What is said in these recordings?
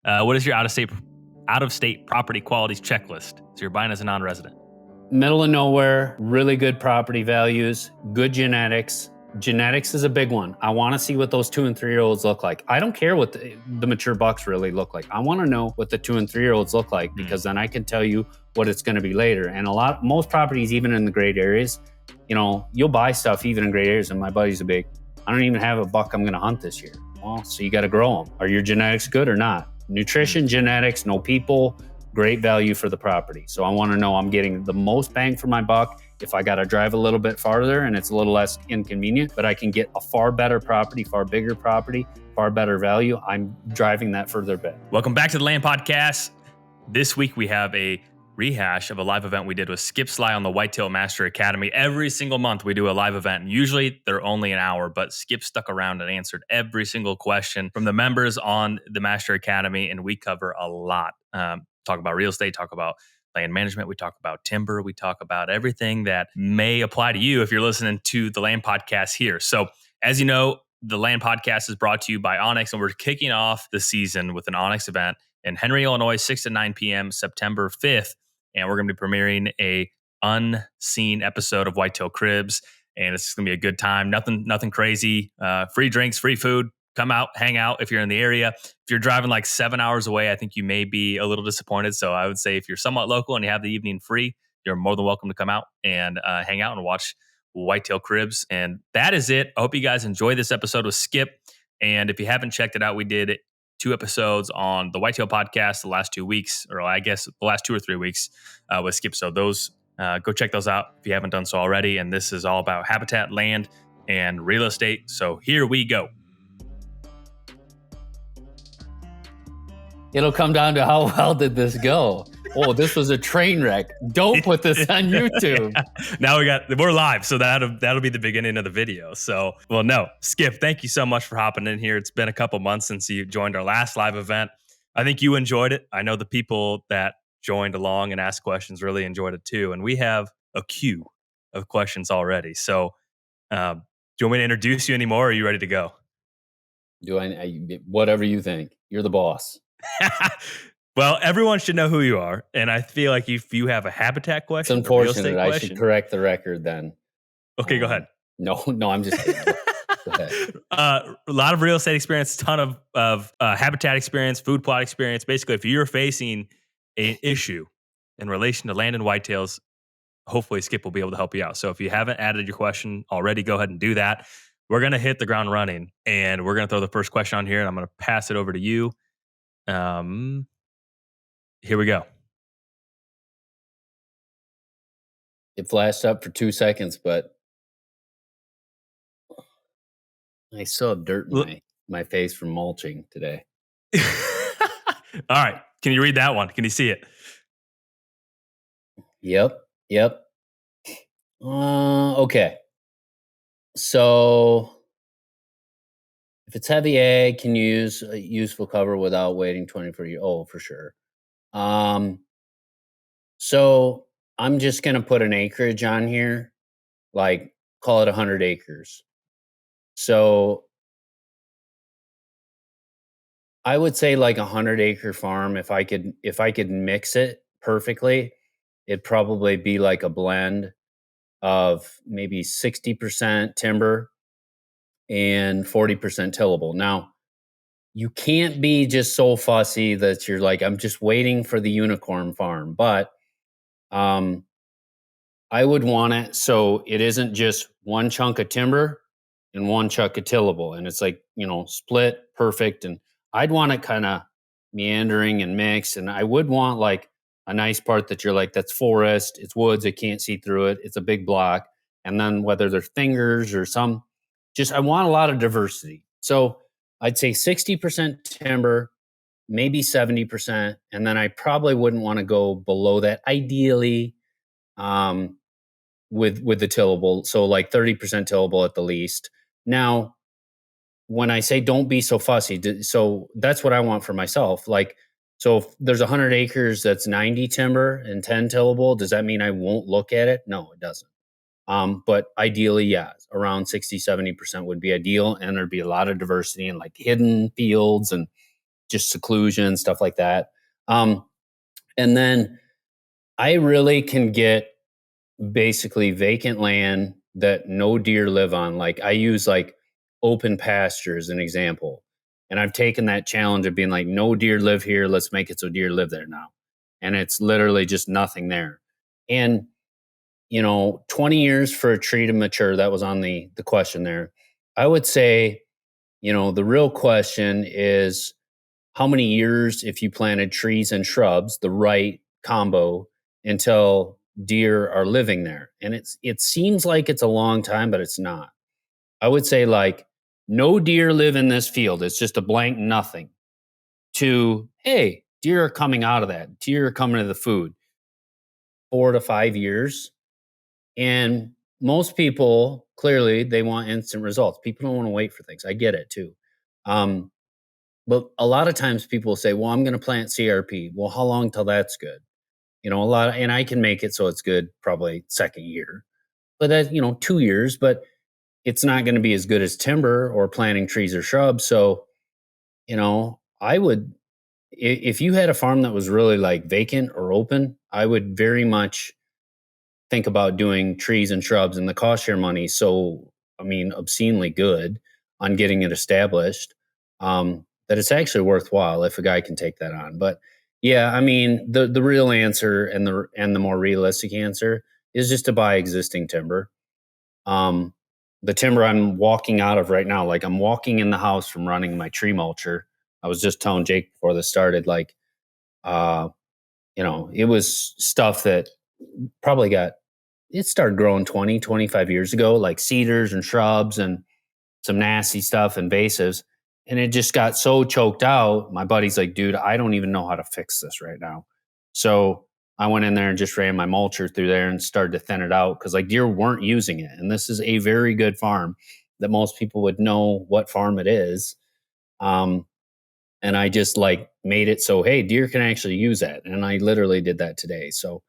What is your out of state property qualities checklist? So you're buying as a non-resident. Middle of nowhere, really good property values, good genetics. Genetics is a big one. I want to see what those 2 and 3 year olds look like. I don't care what the mature bucks really look like. I want to know what the 2 and 3 year olds look like, because then I can tell you what it's going to be later. And most properties, even in the great areas, you'll buy stuff even in great areas. And my buddy's I don't even have a buck I'm going to hunt this year. Well, so you got to grow them. Are your genetics good or not? Nutrition, genetics, no people, great value for the property. So I want to know I'm getting the most bang for my buck. If I got to drive a little bit farther and it's a little less inconvenient, but I can get a far better property, far bigger property, far better value, I'm driving that further back. Welcome back to the Land Podcast. This week we have a rehash of a live event we did with Skip Sligh on the Whitetail Master Academy. Every single month we do a live event, and usually they're only an hour, but Skip stuck around and answered every single question from the members on the Master Academy, and we cover a lot. Talk about real estate, talk about land management, we talk about timber, we talk about everything that may apply to you if you're listening to the Land Podcast here. So as you know, the Land Podcast is brought to you by Onyx, and we're kicking off the season with an Onyx event in Henry, Illinois, 6 to 9 p.m., September 5th. And we're going to be premiering a unseen episode of Whitetail Cribs, and it's going to be a good time. Nothing crazy. Free drinks, free food. Come out, hang out if you're in the area. If you're driving like 7 hours away, I think you may be a little disappointed. So I would say if you're somewhat local and you have the evening free, you're more than welcome to come out and hang out and watch Whitetail Cribs. And that is it. I hope you guys enjoy this episode with Skip. And if you haven't checked it out, we did 2 episodes on the Whitetail Podcast the last 2 weeks, or I guess the last 2 or 3 weeks with Skip. So those, go check those out if you haven't done so already. And this is all about habitat, land, and real estate. So here we go. It'll come down to how well did this go. Oh, this was a train wreck. Don't put this on YouTube. Yeah. Now we're live, so that'll be the beginning of the video. So, well, no, Skip, thank you so much for hopping in here. It's been a couple months since you joined our last live event. I think you enjoyed it. I know the people that joined along and asked questions really enjoyed it too. And we have a queue of questions already. So, do you want me to introduce you anymore? Or are you ready to go? Whatever you think. You're the boss. Well, everyone should know who you are, and I feel like if you have a habitat question, it's unfortunate. I should correct the record then. Okay, go ahead. No, I'm just kidding. Go ahead. A lot of real estate experience, ton of habitat experience, food plot experience. Basically, if you're facing an issue in relation to land and whitetails, hopefully Skip will be able to help you out. So if you haven't added your question already, go ahead and do that. We're going to hit the ground running, and we're going to throw the first question on here, and I'm going to pass it over to you. Here we go. It flashed up for 2 seconds, but I still have dirt in my face from mulching today. All right. Can you read that one? Can you see it? Yep. Okay. So if it's heavy ag, can you use a useful cover without waiting 24 years? Oh, for sure. So I'm just going to put an acreage on here, like call it 100 acres. So I would say like 100-acre farm, if I could mix it perfectly, it'd probably be like a blend of maybe 60% timber and 40% tillable. Now, you can't be just so fussy that you're like, I'm just waiting for the unicorn farm. But I would want it so it isn't just one chunk of timber and one chunk of tillable. And it's like, split, perfect. And I'd want it kind of meandering and mixed. And I would want like a nice part that you're like, that's forest, it's woods, I can't see through it, it's a big block. And then whether they're fingers or I want a lot of diversity. So I'd say 60% timber, maybe 70%, and then I probably wouldn't want to go below that. Ideally, with the tillable, so like 30% tillable at the least. Now, when I say don't be so fussy, so that's what I want for myself. Like, so if there's 100 acres that's 90 timber and 10 tillable, does that mean I won't look at it? No, it doesn't. But ideally, yeah, around 60, 70% would be ideal. And there'd be a lot of diversity and like hidden fields and just seclusion, stuff like that. And then I really can get basically vacant land that no deer live on. Like I use like open pasture as an example. And I've taken that challenge of being like, no deer live here. Let's make it so deer live there now. And it's literally just nothing there. And, 20 years for a tree to mature, that was on the question there. I would say, the real question is how many years if you planted trees and shrubs, the right combo, until deer are living there. And it seems like it's a long time, but it's not. I would say like no deer live in this field. It's just a blank nothing. To hey, deer are coming out of that. Deer are coming to the food. 4 to 5 years. And most people clearly they want instant results. People don't want to wait for things. I get it too. Um, but a lot of times people say, "Well, I'm going to plant CRP." Well, how long till that's good? And I can make it so it's good probably second year, but that 2 years, but it's not going to be as good as timber or planting trees or shrubs. So, I would, if you had a farm that was really like vacant or open, I would very much think about doing trees and shrubs, and the cost share money. So, I mean, obscenely good on getting it established. That it's actually worthwhile if a guy can take that on. But yeah, I mean, the real answer and the more realistic answer is just to buy existing timber. Um, the timber I'm walking out of right now, like I'm walking in the house from running my tree mulcher. I was just telling Jake before this started, like, uh, it was stuff that probably it started growing 20, 25 years ago, like cedars and shrubs and some nasty stuff, invasives. And it just got so choked out. My buddy's like, dude, I don't even know how to fix this right now. So I went in there and just ran my mulcher through there and started to thin it out because like deer weren't using it. And this is a very good farm that most people would know what farm it is. Um, and I just like made it so hey, deer can actually use that, and I literally did that today. So,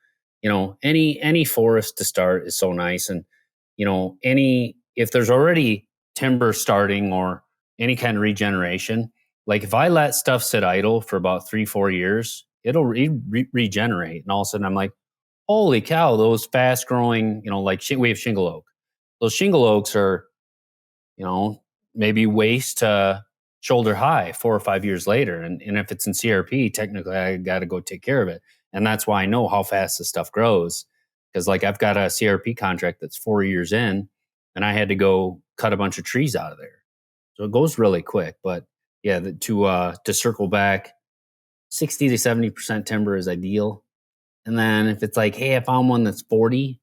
any forest to start is so nice, and any if there's already timber starting or any kind of regeneration, like if I let stuff sit idle for about 3-4 years, it'll regenerate, and all of a sudden I'm like, holy cow, those fast growing, like we have shingle oak. Those shingle oaks are you know, maybe waist to shoulder high 4 or 5 years later. And if it's in CRP, technically I got to go take care of it. And that's why I know how fast this stuff grows. Because like I've got a CRP contract that's 4 years in, and I had to go cut a bunch of trees out of there. So it goes really quick. But yeah, to circle back, 60 to 70% timber is ideal. And then if it's like, hey, I found one that's 40%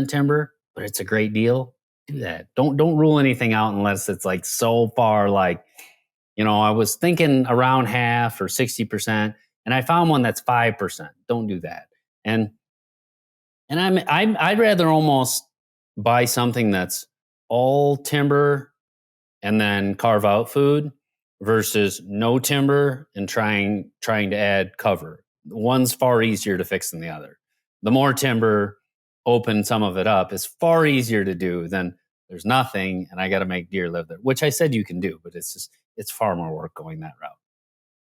timber, but it's a great deal, do that. Don't rule anything out unless it's like so far like, I was thinking around half or 60%, and I found one that's 5%. Don't do that. And I'd rather almost buy something that's all timber and then carve out food versus no timber and trying to add cover. One's far easier to fix than the other. The more timber, open some of it up is far easier to do than there's nothing and I got to make deer live there, which I said you can do, but it's far more work going that route.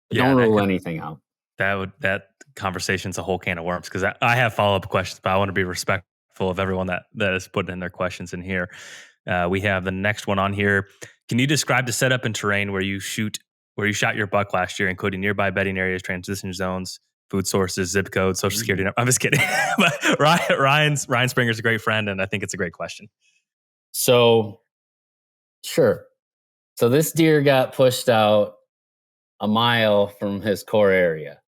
But Yeah, don't rule anything out. that conversation's a whole can of worms because I have follow up questions, but I want to be respectful of everyone that is putting in their questions in here. We have the next one on here. Can you describe the setup and terrain where you shot your buck last year, including nearby bedding areas, transition zones, food sources, zip code, social security number? I'm just kidding. But Ryan Springer's a great friend, and I think it's a great question. So, sure. So this deer got pushed out a mile from his core area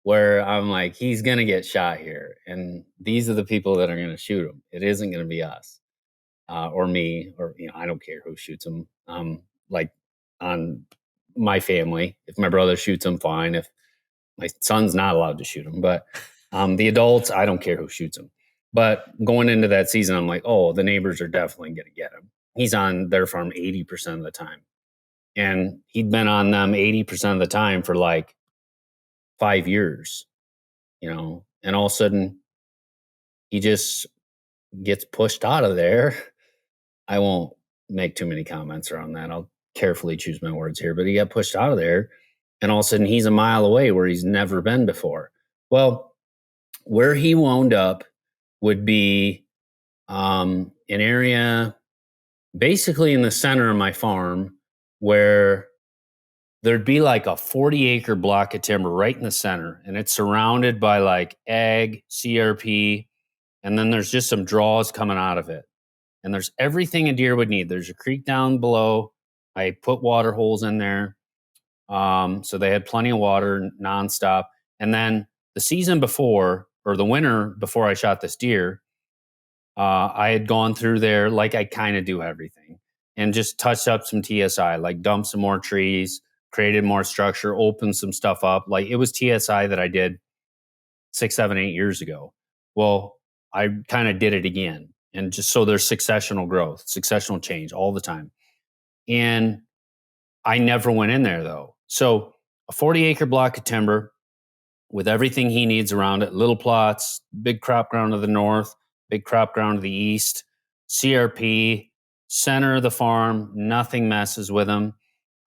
where I'm like, he's going to get shot here. And these are the people that are going to shoot him. It isn't going to be us or me, or, I don't care who shoots him. Like on my family, if my brother shoots him, fine. If my son's not allowed to shoot him, but the adults, I don't care who shoots him. But going into that season, I'm like, oh, the neighbors are definitely going to get him. He's on their farm 80% of the time. And he'd been on them 80% of the time for like 5 years, and all of a sudden he just gets pushed out of there. I won't make too many comments around that. I'll carefully choose my words here, but he got pushed out of there And all of a sudden he's a mile away where he's never been before. Well, where he wound up would be an area basically in the center of my farm where there'd be like a 40-acre block of timber right in the center. And it's surrounded by like ag, CRP, and then there's just some draws coming out of it. And there's everything a deer would need. There's a creek down below. I put water holes in there. So they had plenty of water nonstop. And then the season before, or the winter before I shot this deer, I had gone through there like I kind of do everything and just touched up some TSI, like dumped some more trees, created more structure, opened some stuff up. Like it was TSI that I did 6, 7, 8 years ago. Well, I kind of did it again. And just so there's successional growth, successional change all the time. And I never went in there though. So a 40-acre block of timber with everything he needs around it, little plots, big crop ground to the north, big crop ground to the east, CRP, center of the farm, nothing messes with him.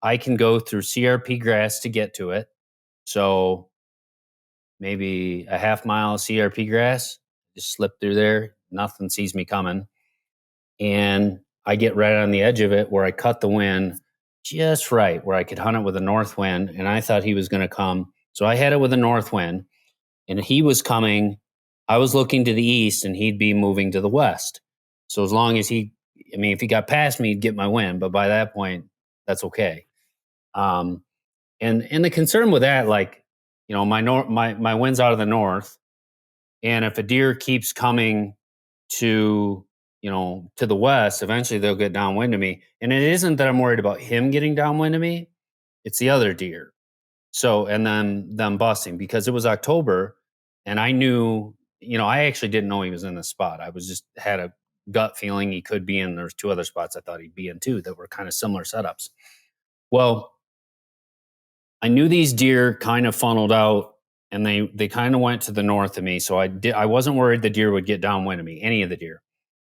I can go through CRP grass to get to it. So maybe a half mile of CRP grass, just slip through there, nothing sees me coming. And I get right on the edge of it where I cut the wind just right, where I could hunt it with a north wind. And I thought he was going to come. So I had it with a north wind, and he was coming. I was looking to the east, and he'd be moving to the west. So as long as if he got past me, he'd get my wind. But by that point, that's okay. And the concern with that, like, my wind's out of the north, and if a deer keeps coming to to the west, eventually they'll get downwind of me. And it isn't that I'm worried about him getting downwind of me; it's the other deer. So, and then them busting, because it was October, and I knew, I actually didn't know he was in this spot. I was just had a gut feeling he could be in. There's 2 other spots I thought he'd be in too that were kind of similar setups. Well, I knew these deer kind of funneled out, and they kind of went to the north of me. So I wasn't worried the deer would get downwind of me, any of the deer.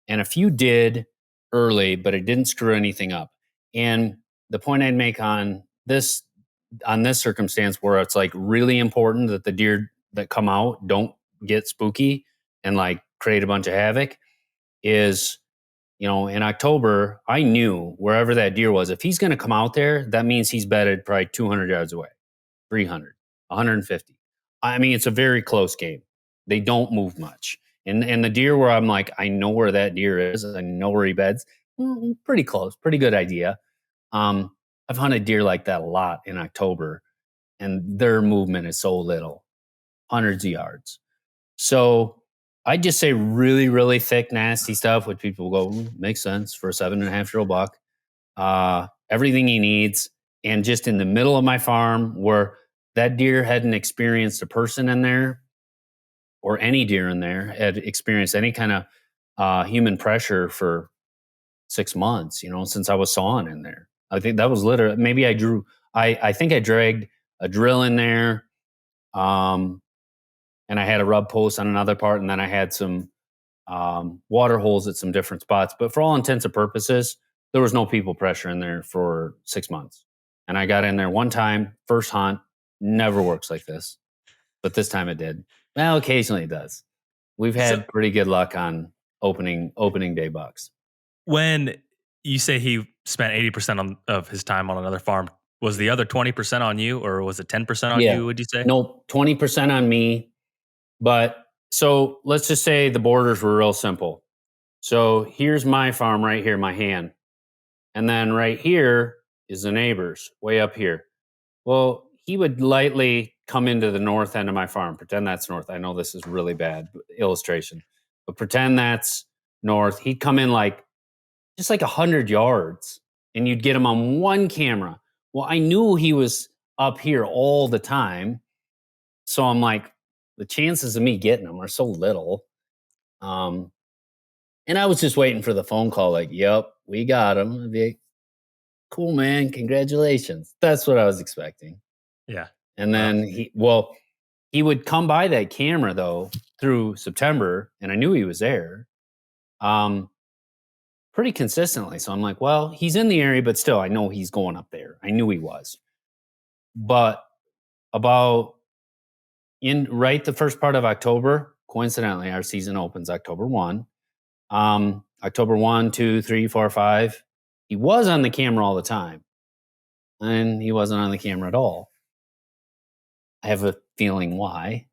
And a few did early, but it didn't screw anything up. And the point I'd make on this circumstance, where it's like really important that the deer that come out don't get spooky and like create a bunch of havoc, is, in October, I knew wherever that deer was, if he's going to come out there, that means he's bedded probably 200 yards away, 300, 150. I mean, it's a very close game. They don't move much. And the deer where I'm like, I know where that deer is, I know where he beds, pretty close, pretty good idea. I've hunted deer like that a lot in October, and their movement is so little, hundreds of yards. So I just say really, really thick, nasty stuff, which people go, makes sense for a 7.5-year-old buck. Everything he needs. And just in the middle of my farm where that deer hadn't experienced a person in there, or any deer in there had experienced any kind of human pressure for 6 months, since I was sawing in there. I think that was literally, maybe I think I dragged a drill in there. And I had a rub post on another part, and then I had some water holes at some different spots. But for all intents and purposes, there was no people pressure in there for 6 months. And I got in there one time, first hunt, never works like this. But this time it did. Well, occasionally it does. We've had pretty good luck on opening day bucks. When you say he spent 80% of his time on another farm, was the other 20% on you, or was it 10% on you, would you say? No, 20% on me. But so let's just say the borders were real simple. So here's my farm right here, my hand. And then right here is the neighbor's, way up here. Well, he would lightly come into the north end of my farm. Pretend that's north. I know this is really bad illustration, but pretend that's north. He'd come in just like 100 yards, and you'd get him on one camera. Well, I knew he was up here all the time. So I'm like, the chances of me getting him are so little. And I was just waiting for the phone call, like, yep, we got him. I'd be like, cool, man. Congratulations. That's what I was expecting. Yeah. And then he would come by that camera though through September, and I knew he was there pretty consistently. So I'm like, well, he's in the area, but still, I know he's going up there. I knew he was. But about right the first part of October. Coincidentally, our season opens October 1. October 1, 2, 3, 4, 5. He was on the camera all the time. And he wasn't on the camera at all. I have a feeling why.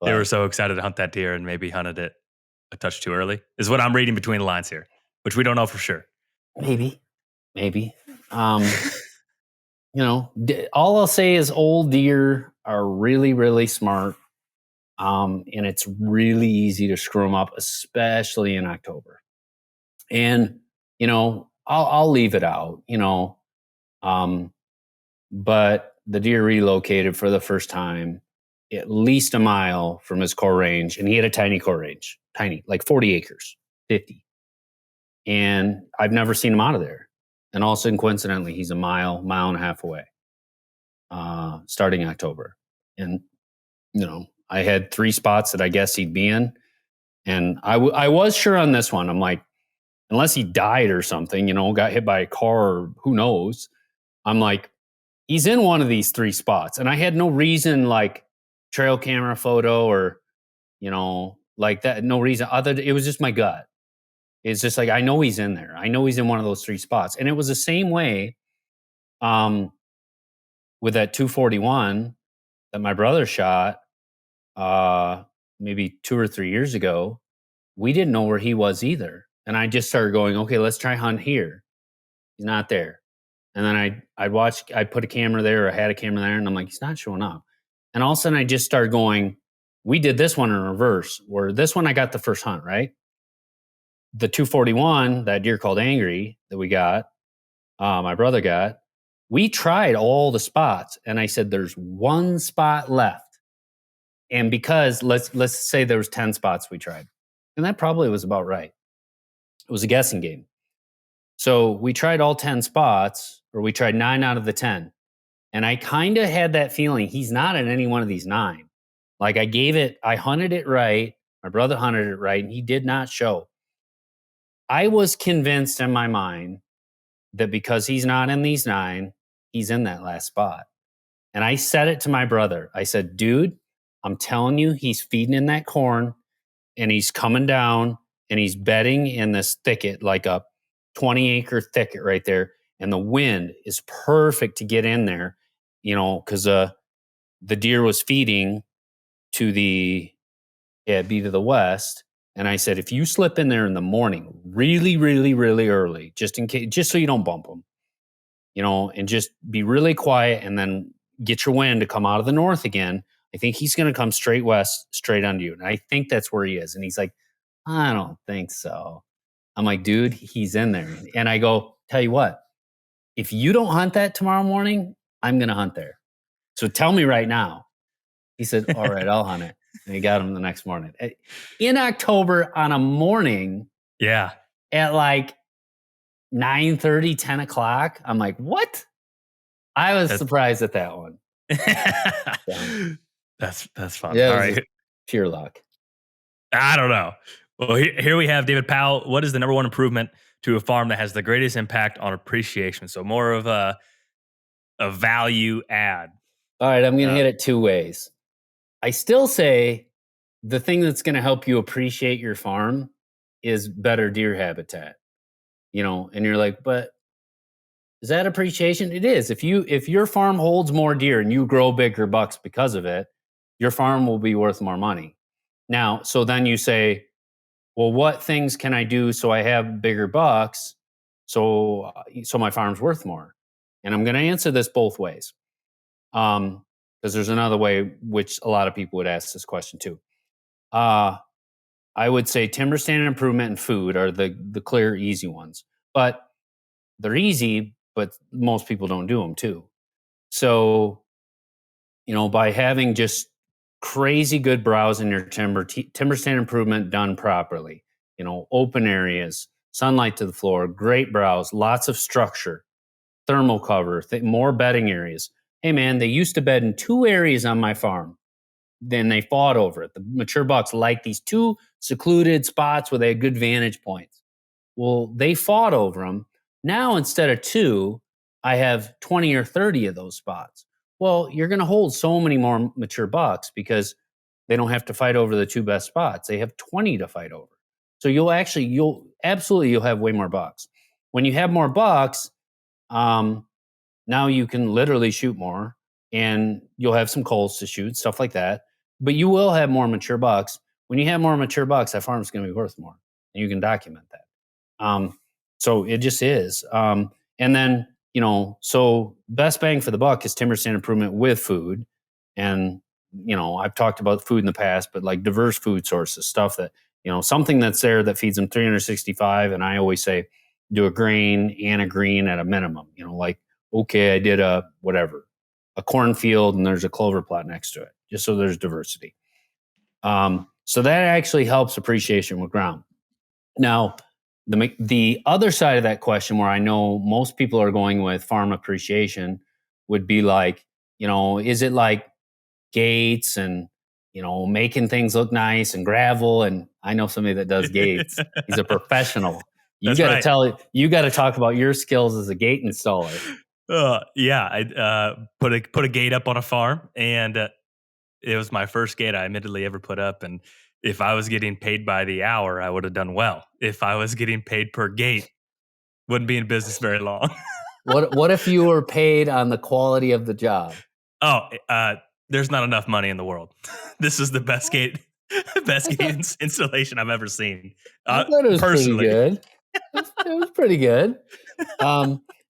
They were so excited to hunt that deer and maybe hunted it a touch too early, is what I'm reading between the lines here, which we don't know for sure. Maybe. All I'll say is old deer are really, really smart. And it's really easy to screw them up, especially in October. And, I'll leave it out, but the deer relocated for the first time at least a mile from his core range. And he had a tiny core range, tiny, like 40 acres, 50. And I've never seen him out of there. And also, coincidentally, he's a mile and a half away, starting October. And, I had 3 spots that I guess he'd be in. And I was sure on this one. I'm like, unless he died or something, got hit by a car or who knows. I'm like, he's in one of these 3 spots. And I had no reason, like trail camera photo or, like that. No reason it was just my gut. It's just like, I know he's in there. I know he's in one of those 3 spots. And it was the same way with that 241 that my brother shot maybe 2 or 3 years ago. We didn't know where he was either. And I just started going, okay, let's try hunt here. He's not there. And then I'd put a camera there, or I had a camera there, and I'm like, he's not showing up. And all of a sudden I just started going, we did this one in reverse, where this one I got the first hunt, right? The 241, that deer called Angry that we got, my brother got, we tried all the spots. And I said, there's 1 spot left. And because let's say there was 10 spots we tried. And that probably was about right. It was a guessing game. So we tried all 10 spots, or we tried 9 out of the 10. And I kind of had that feeling he's not in any one of these 9. Like I hunted it right. My brother hunted it right, and he did not show. I was convinced in my mind that because he's not in these 9, he's in that last spot. And I said it to my brother. I said, dude, I'm telling you, he's feeding in that corn, and he's coming down, and he's bedding in this thicket, like a 20-acre thicket right there. And the wind is perfect to get in there, because the deer was feeding to the west. And I said, if you slip in there in the morning, really, really, really early, just in case, just so you don't bump them, and just be really quiet, and then get your wind to come out of the north again. I think he's going to come straight west, straight under you. And I think that's where he is. And he's like, I don't think so. I'm like, dude, he's in there. And I go, tell you what, if you don't hunt that tomorrow morning, I'm going to hunt there. So tell me right now. He said, all right, I'll hunt it. And he got him the next morning. In October on a morning. Yeah. At like 9:30, 10 o'clock. I'm like, what? I was surprised at that one. That's fun. Yeah, all right. Pure luck. I don't know. Well, here we have David Powell. What is the number 1 improvement to a farm that has the greatest impact on appreciation? So more of a value add. All right, I'm going to hit it 2 ways. I still say the thing that's going to help you appreciate your farm is better deer habitat. And you're like, but is that appreciation? It is. If your farm holds more deer and you grow bigger bucks because of it, your farm will be worth more money. Now, so then you say, well, what things can I do so I have bigger bucks so my farm's worth more? And I'm going to answer this both ways. Because there's another way which a lot of people would ask this question too. I would say timber stand improvement and food are the clear, easy ones. But they're easy, but most people don't do them too. So, by having just crazy good browse in your timber stand improvement done properly, open areas, sunlight to the floor, great browse, lots of structure, thermal cover, more bedding areas. Hey man, they used to bed in 2 areas on my farm. Then they fought over it. The mature bucks liked these 2 secluded spots where they had good vantage points. Well, they fought over them. Now, instead of 2, I have 20 or 30 of those spots. Well, you're going to hold so many more mature bucks because they don't have to fight over the 2 best spots. They have 20 to fight over. So you'll have way more bucks. When you have more bucks, now you can literally shoot more, and you'll have some culls to shoot, stuff like that. But you will have more mature bucks. When you have more mature bucks, that farm's going to be worth more, and you can document that. So it just is. And then, so best bang for the buck is timber stand improvement with food. And, I've talked about food in the past, but like diverse food sources, stuff that, something that's there that feeds them 365. And I always say, do a grain and a green at a minimum, like, okay, I did a cornfield and there's a clover plot next to it, just so there's diversity. So that actually helps appreciation with ground. Now, the other side of that question, where I know most people are going with farm appreciation, would be like, is it like gates and, making things look nice and gravel? And I know somebody that does gates. He's a professional. You got to talk about your skills as a gate installer. Yeah, I put a gate up on a farm, and it was my first gate I admittedly ever put up. And if I was getting paid by the hour, I would have done well. If I was getting paid per gate, wouldn't be in business very long. What if you were paid on the quality of the job? Oh, there's not enough money in the world. This is the best gate installation I've ever seen. I thought it was personally. pretty good. It was pretty good.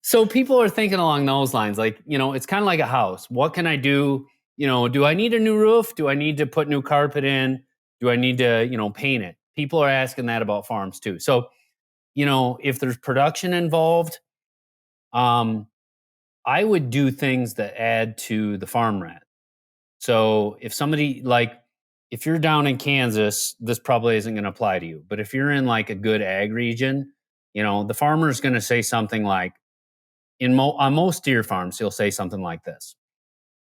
So people are thinking along those lines, like, it's kind of like a house. What can I do? Do I need a new roof? Do I need to put new carpet in? Do I need to, paint it? People are asking that about farms too. So, if there's production involved, I would do things that add to the farm rent. So if you're down in Kansas, this probably isn't going to apply to you. But if you're in like a good ag region, the farmer is going to say something like, on most deer farms, he'll say something like this.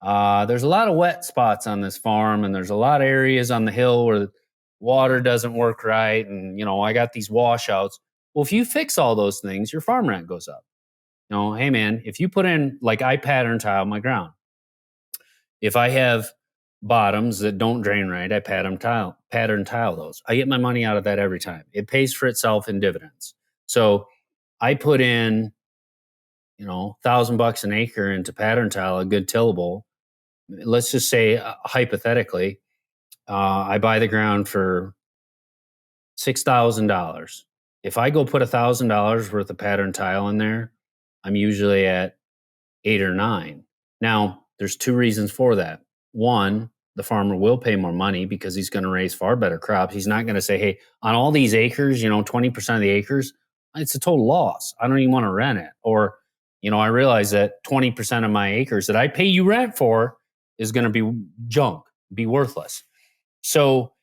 There's a lot of wet spots on this farm, and there's a lot of areas on the hill where the water doesn't work right. And, I got these washouts. Well, if you fix all those things, your farm rent goes up. Hey man, if you put in, like, I pattern tile my ground. If I have bottoms that don't drain right, I pattern tile those. I get my money out of that every time. It pays for itself in dividends. So I put in, $1,000 an acre into pattern tile, a good tillable. Let's just say, hypothetically, I buy the ground for $6,000. If I go put $1,000 worth of pattern tile in there, I'm usually at 8 or 9. Now, there's 2 reasons for that. One, the farmer will pay more money because he's going to raise far better crops. He's not going to say, hey, on all these acres, 20% of the acres, it's a total loss. I don't even want to rent it. Or, I realize that 20% of my acres that I pay you rent for is going to be junk, be worthless. So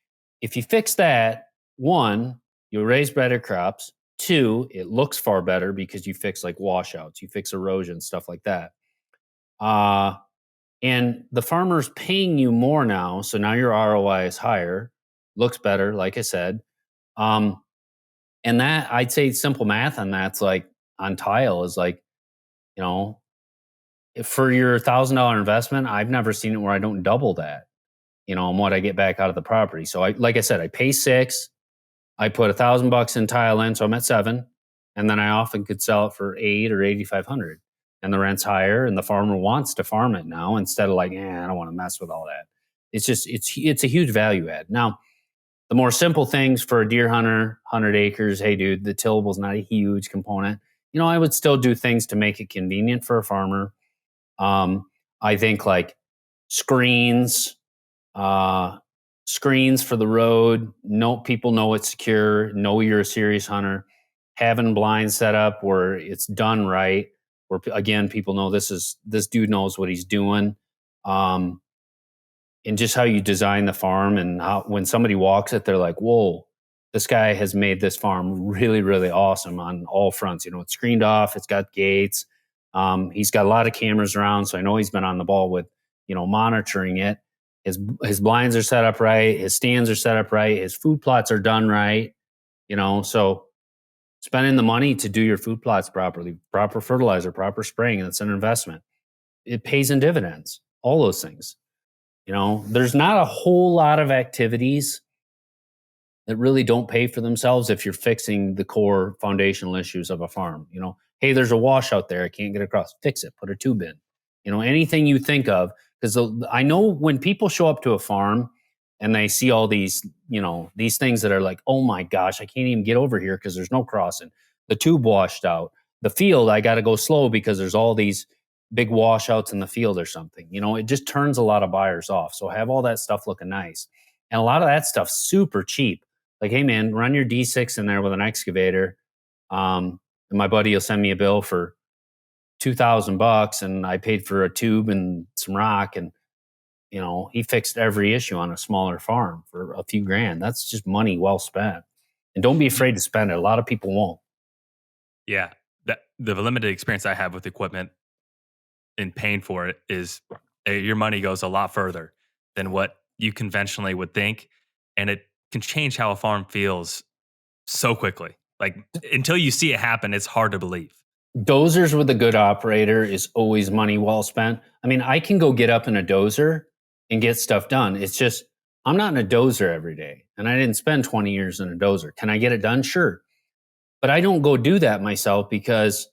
if you fix that, 1, you'll raise better crops. 2, it looks far better because you fix like washouts, you fix erosion, stuff like that. And the farmer's paying you more now, so now your ROI is higher, looks better, like I said. And that, I'd say simple math on that's like, on tile is like, for your $1,000 investment, I've never seen it where I don't double that, and what I get back out of the property. So like I said, I pay 6, I put $1,000 in tile in, so I'm at 7, and then I often could sell it for 8 or 8,500. And the rent's higher, and the farmer wants to farm it now instead of like, I don't want to mess with all that. It's just, it's a huge value add. Now, the more simple things for a deer hunter, 100 acres, hey dude, the tillable is not a huge component. I would still do things to make it convenient for a farmer. I think like screens for the road. People know it's secure. Know you're a serious hunter. Having blinds set up where it's done right, where again people know this dude knows what he's doing, and just how you design the farm, and how when somebody walks it, they're like, "Whoa, this guy has made this farm really, really awesome on all fronts." It's screened off. It's got gates. He's got a lot of cameras around, so I know he's been on the ball with monitoring it. His blinds are set up right. His stands are set up right. His food plots are done right. So spending the money to do your food plots properly, proper fertilizer, proper spraying, that's an investment. It pays in dividends. all those things. There's not a whole lot of activities that really don't pay for themselves if you're fixing the core foundational issues of a farm. Hey, there's a washout there. I can't get across. Fix it. Put a tube in. Anything you think of. Because I know when people show up to a farm and they see all these, these things that are like, oh my gosh, I can't even get over here because there's no crossing. The tube washed out. The field, I got to go slow because there's all these big washouts in the field or something. It just turns a lot of buyers off. So have all that stuff looking nice. And a lot of that stuff's super cheap. Like, hey man, run your D6 in there with an excavator. And my buddy will send me a bill for $2,000 and I paid for a tube and some rock. And, he fixed every issue on a smaller farm for a few grand. That's just money well spent. And don't be afraid to spend it. A lot of people won't. Yeah. The limited experience I have with equipment and paying for it is your money goes a lot further than what you conventionally would think. And it can change how a farm feels so quickly. Like until you see it happen, it's hard to believe. Dozers with a good operator is always money well spent. I mean, I can go get up in a dozer and get stuff done. It's just, I'm not in a dozer every day and I didn't spend 20 years in a dozer. Can I get it done? Sure. But I don't go do that myself because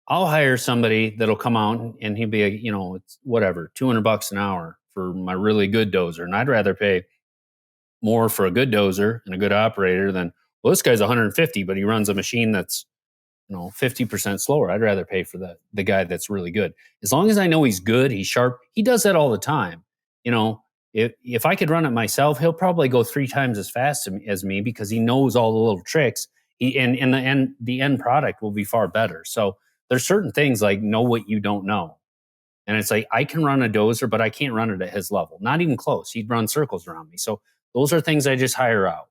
I'll hire somebody that'll come out and he'll be, it's whatever, $200 an hour for my really good dozer. And I'd rather pay more for a good dozer and a good operator than, well, this guy's 150, but he runs a machine that's, 50% slower. I'd rather pay for the guy that's really good. As long as I know he's good, he's sharp. He does that all the time. If I could run it myself, he'll probably go 3 times as fast as me because he knows all the little tricks. And the end product will be far better. So there's certain things like know what you don't know. And it's like, I can run a dozer, but I can't run it at his level. Not even close. He'd run circles around me. So those are things I just hire out.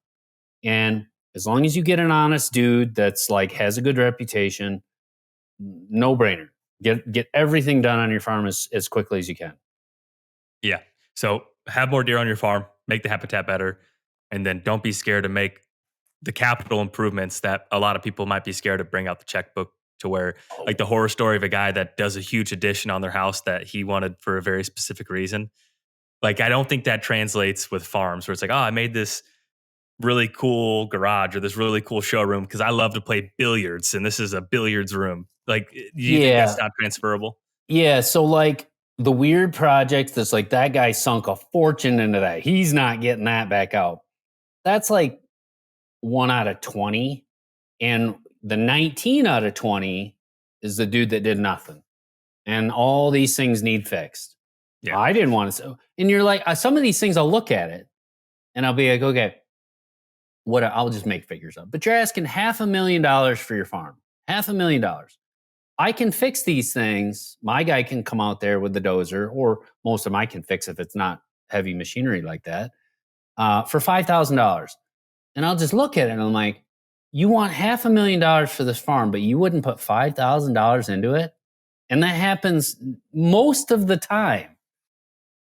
And as long as you get an honest dude that's like has a good reputation, no brainer. Get everything done on your farm as quickly as you can. Yeah. So have more deer on your farm, make the habitat better, and then don't be scared to make the capital improvements that a lot of people might be scared to bring out the checkbook to where like the horror story of a guy that does a huge addition on their house that he wanted for a very specific reason. Like, I don't think that translates with farms where it's like, oh, I made this really cool garage or this really cool showroom because I love to play billiards and this is a billiards room. Like, do you think that's not transferable? Yeah. So like the weird projects that's like that guy sunk a fortune into that. He's not getting that back out. That's like 1 out of 20. And the 19 out of 20 is the dude that did nothing. And all these things need fixed. Yeah. I didn't want to. And you're like, some of these things, I'll look at it and I'll be like, okay, I'll just make figures up. But you're asking $500,000 for your farm. $500,000. I can fix these things. My guy can come out there with the dozer, or most of them I can fix if it's not heavy machinery like that, for $5,000. And I'll just look at it and I'm like, you want $500,000 for this farm, but you wouldn't put $5,000 into it? And that happens most of the time.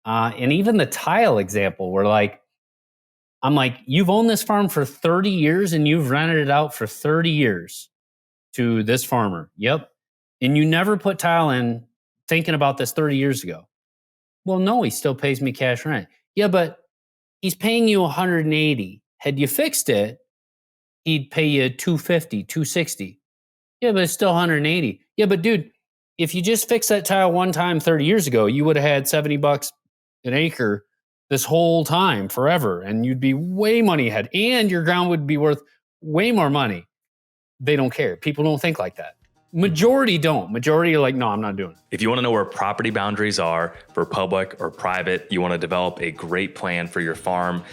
And even the tile example, where like, I'm like, you've owned this farm for 30 years and you've rented it out for 30 years to this farmer. Yep. And you never put tile in thinking about this 30 years ago. Well, no, he still pays me cash rent. Yeah, but he's paying you 180. Had you fixed it, he'd pay you 250, 260. Yeah, but it's still 180. Yeah, but dude, if you just fixed that tile one time 30 years ago, you would have had $70 an acre this whole time forever, and you'd be way money ahead, and your ground would be worth way more money. They don't care. People don't think like that. Majority don't. Majority are like, no, I'm not doing it. If you want to know where property boundaries are for public or private, you want to develop a great plan for your farm,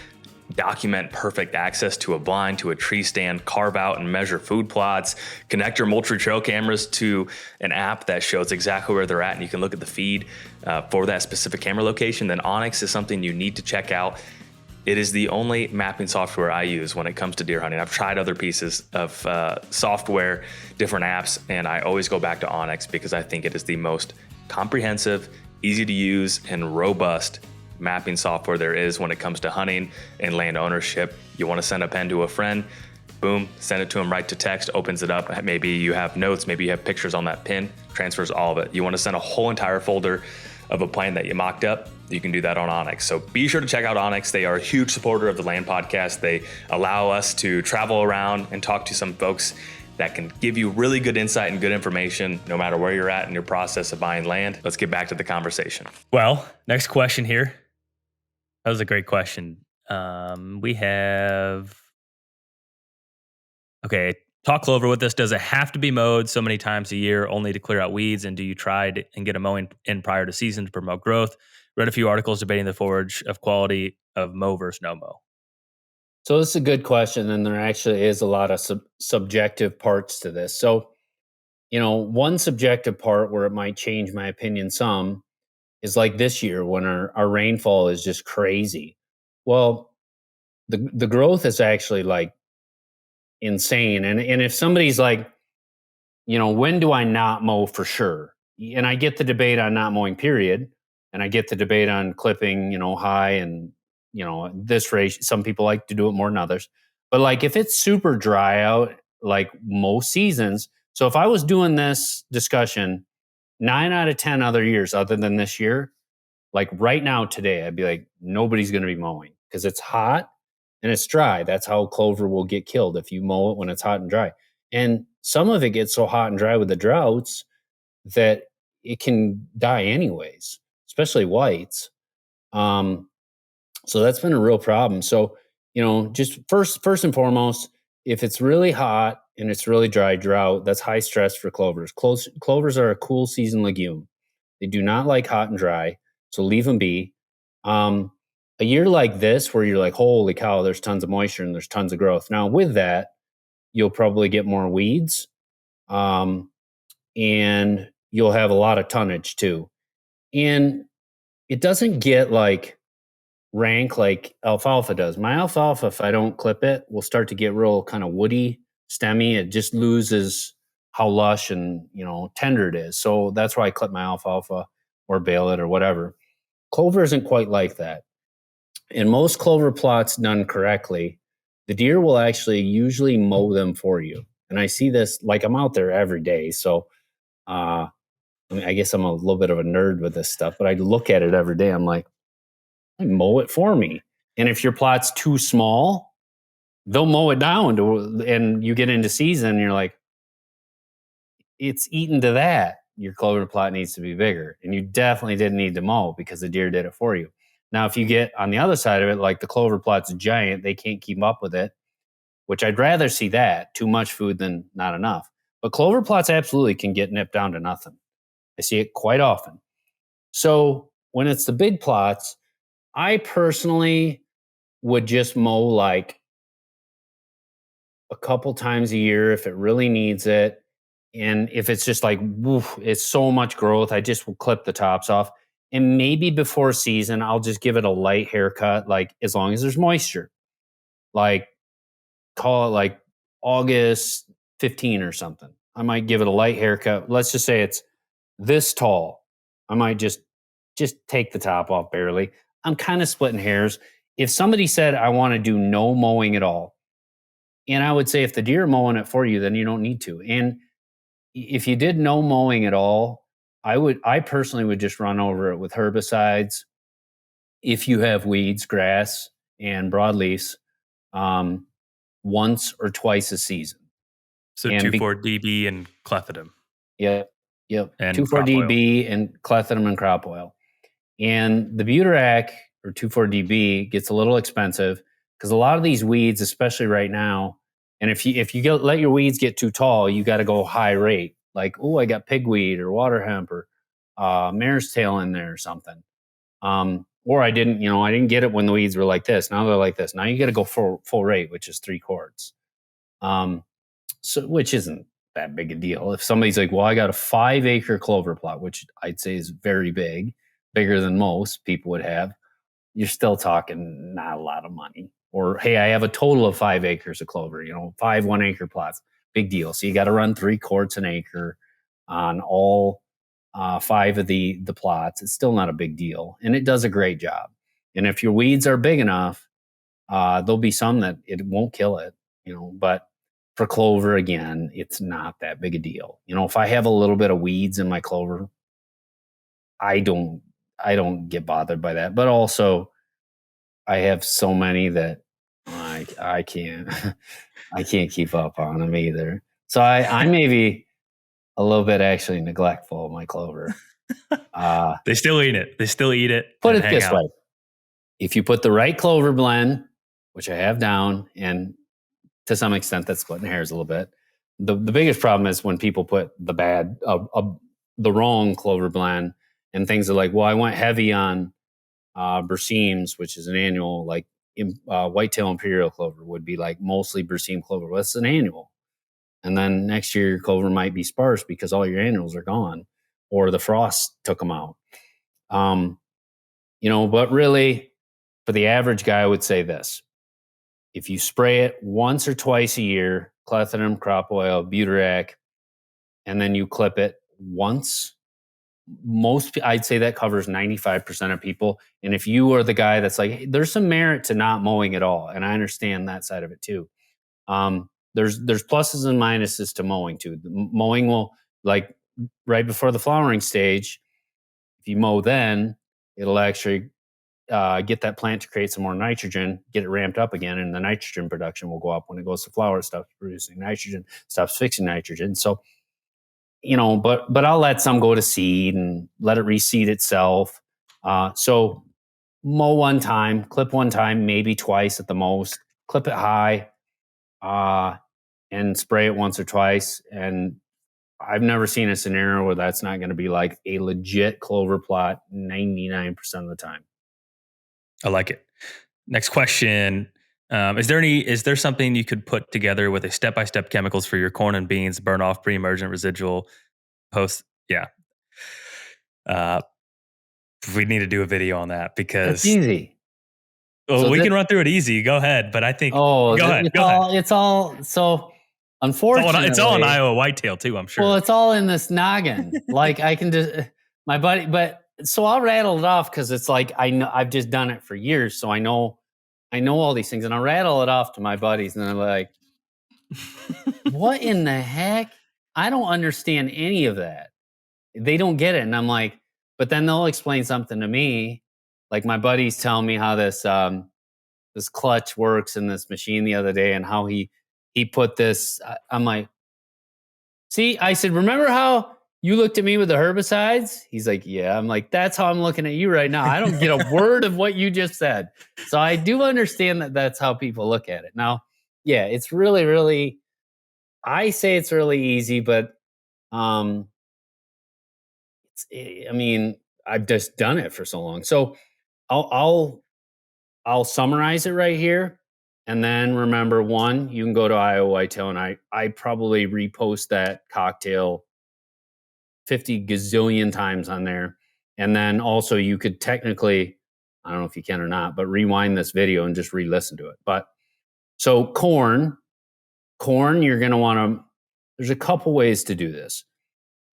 document perfect access to a blind, to a tree stand, carve out and measure food plots, connect your Moultrie trail cameras to an app that shows exactly where they're at and you can look at the feed for that specific camera location, then Onyx is something you need to check out. It is the only mapping software I use when it comes to deer hunting. I've tried other pieces of software, different apps, and I always go back to Onyx because I think it is the most comprehensive, easy to use, and robust mapping software there is when it comes to hunting and land ownership. You want to send a pen to a friend, boom, send it to them right to text, opens it up. Maybe you have notes, maybe you have pictures on that pin, transfers all of it. You want to send a whole entire folder of a plan that you mocked up, you can do that on Onyx. So be sure to check out Onyx. They are a huge supporter of the Land Podcast. They allow us to travel around and talk to some folks that can give you really good insight and good information no matter where you're at in your process of buying land. Let's get back to the conversation. Well, next question here. That was a great question. We have... Okay, talk clover with us. Does it have to be mowed so many times a year only to clear out weeds? And do you try and get a mowing in prior to season to promote growth? Read a few articles debating the forage of quality of mow versus no mow. So this is a good question, and there actually is a lot of subjective parts to this. So, one subjective part where it might change my opinion some is like this year when our rainfall is just crazy. Well, the growth is actually like insane. And if somebody's like, when do I not mow for sure? And I get the debate on not mowing, period. And I get the debate on clipping, high and, this ratio. Some people like to do it more than others. But like if it's super dry out, like most seasons. So if I was doing this discussion 9 out of 10 other years other than this year, like right now today, I'd be like, nobody's going to be mowing because it's hot and it's dry. That's how clover will get killed if you mow it when it's hot and dry. And some of it gets so hot and dry with the droughts that it can die anyways, especially whites. So that's been a real problem. So, just first and foremost, if it's really hot and it's really dry, drought, that's high stress for clovers. Clovers are a cool season legume. They do not like hot and dry, so leave them be. A year like this, where you're like, holy cow, there's tons of moisture and there's tons of growth. Now, with that, you'll probably get more weeds, and you'll have a lot of tonnage too. And it doesn't get like rank like alfalfa does. My alfalfa, if I don't clip it, will start to get real kind of woody, stemmy. It just loses how lush and tender it is. So that's why I clip my alfalfa or bale it or whatever. Clover isn't quite like that. In most clover plots done correctly, the deer will actually usually mow them for you. And I see this, like I'm out there every day. So I guess I'm a little bit of a nerd with this stuff, but I look at it every day. I'm like, mow it for me. And if your plot's too small, they'll mow it down and you get into season and you're like, it's eaten to that. Your clover plot needs to be bigger. And you definitely didn't need to mow because the deer did it for you. Now, if you get on the other side of it, like the clover plot's giant, they can't keep up with it, which I'd rather see that, too much food than not enough. But clover plots absolutely can get nipped down to nothing. I see it quite often. So when it's the big plots, I personally would just mow like a couple times a year if it really needs it. And if it's just like, woof, it's so much growth, I just will clip the tops off. And maybe before season, I'll just give it a light haircut, like as long as there's moisture. Like call it like August 15 or something. I might give it a light haircut. Let's just say it's this tall. I might just take the top off barely. I'm kind of splitting hairs. If somebody said, I want to do no mowing at all, and I would say if the deer are mowing it for you, then you don't need to. And if you did no mowing at all, I personally would just run over it with herbicides. If you have weeds, grass, and broadleafs, once or twice a season. So 2,4-DB and clethodim. Yep. And 2,4-DB and clethodim and crop oil. And the Buterac or 2,4-DB gets a little expensive because a lot of these weeds, especially right now, and if you let your weeds get too tall, you got to go high rate. Like, oh, I got pigweed or water hemp or mare's tail in there or something. Or I didn't get it when the weeds were like this. Now they're like this. Now you got to go full rate, which is 3 quarts. So which isn't that big a deal. If somebody's like, well, I got a 5-acre clover plot, which I'd say is very big, bigger than most people would have, you're still talking not a lot of money. Or, hey, I have a total of 5 acres of clover, 5 1-acre plots, big deal. So you got to run 3 quarts an acre on all 5 of the plots. It's still not a big deal. And it does a great job. And if your weeds are big enough, there'll be some that it won't kill it, but for clover, again, it's not that big a deal. If I have a little bit of weeds in my clover, I don't I don't get bothered by that. But also, I have so many that I can't I can't keep up on them either. So I may be a little bit actually neglectful of my clover. They still eat it. They still eat it Put and it hang this out. way: if you put the right clover blend, which I have down, and to some extent that's splitting hairs a little bit. The biggest problem is when people put the wrong clover blend, and things are like, well, I went heavy on Berseems, which is an annual, like whitetail imperial clover would be like mostly Berseem clover. Well, that's an annual. And then next year your clover might be sparse because all your annuals are gone or the frost took them out. But really for the average guy, I would say this: if you spray it once or twice a year, clethodim, crop oil, butirac, and then you clip it once, I'd say that covers 95% of people. And if you are the guy that's like, hey, there's some merit to not mowing at all, and I understand that side of it too. There's pluses and minuses to mowing too. Mowing will, like right before the flowering stage, if you mow then, it'll actually get that plant to create some more nitrogen, get it ramped up again, and the nitrogen production will go up. When it goes to flower, it stops producing nitrogen, stops fixing nitrogen. So, but I'll let some go to seed and let it reseed itself. So mow one time, clip one time, maybe twice at the most, clip it high, and spray it once or twice. And I've never seen a scenario where that's not going to be like a legit clover plot 99% of the time. I like it. Next question. Is there something you could put together with a step-by-step chemicals for your corn and beans, burn off pre-emergent residual post? Yeah. We need to do a video on that because It's easy. Well, we can run through it easy. Go ahead. But I think go ahead. It's all so unfortunately. It's all in Iowa whitetail too, I'm sure. Well, it's all in this noggin. Like I can just my buddy, but so I'll rattle it off because it's like I know I've just done it for years, so I know all these things, and I'll rattle it off to my buddies, and they're like, "What in the heck? I don't understand any of that." They don't get it, and I'm like, but then they'll explain something to me. Like my buddies telling me how this clutch works in this machine the other day, and how he put this. I'm like, see, I said, remember how you looked at me with the herbicides? He's like, yeah. I'm like, that's how I'm looking at you right now. I don't get a word of what you just said. So I do understand that that's how people look at it. Now, yeah, it's really, really, I say it's really easy, but I mean, I've just done it for so long. So I'll summarize it right here. And then remember, one, you can go to Iowa Whitetail, and I probably repost that cocktail 50 gazillion times on there. And then also you could technically, I don't know if you can or not, but rewind this video and just re-listen to it. But so corn, you're going to want to, there's a couple ways to do this.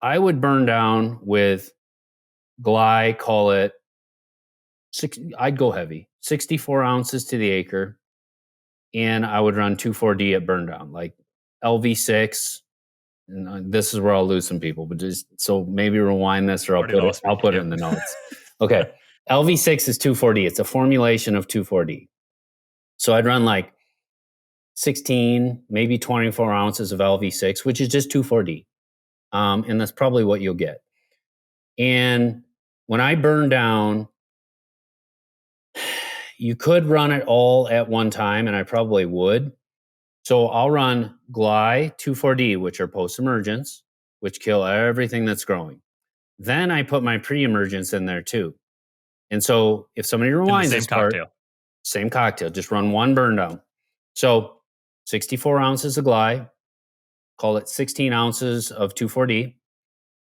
I would burn down with Gly, call it I'd go heavy, 64 ounces to the acre. And I would run 2,4-D at burn down, like LV6. And this is where I'll lose some people, but just so maybe rewind this, or I'll put it in the notes. Okay. LV6 is 2,4-D. It's a formulation of 2,4-D. So I'd run like 16, maybe 24 ounces of LV6, which is just 2,4-D. And that's probably what you'll get. And when I burn down, you could run it all at one time, and I probably would. So I'll run Gly 2,4-D, which are post-emergence, which kill everything that's growing. Then I put my pre-emergence in there too. And so if somebody rewinds this part, same cocktail, just run one burn down. So 64 ounces of Gly, call it 16 ounces of 2,4-D.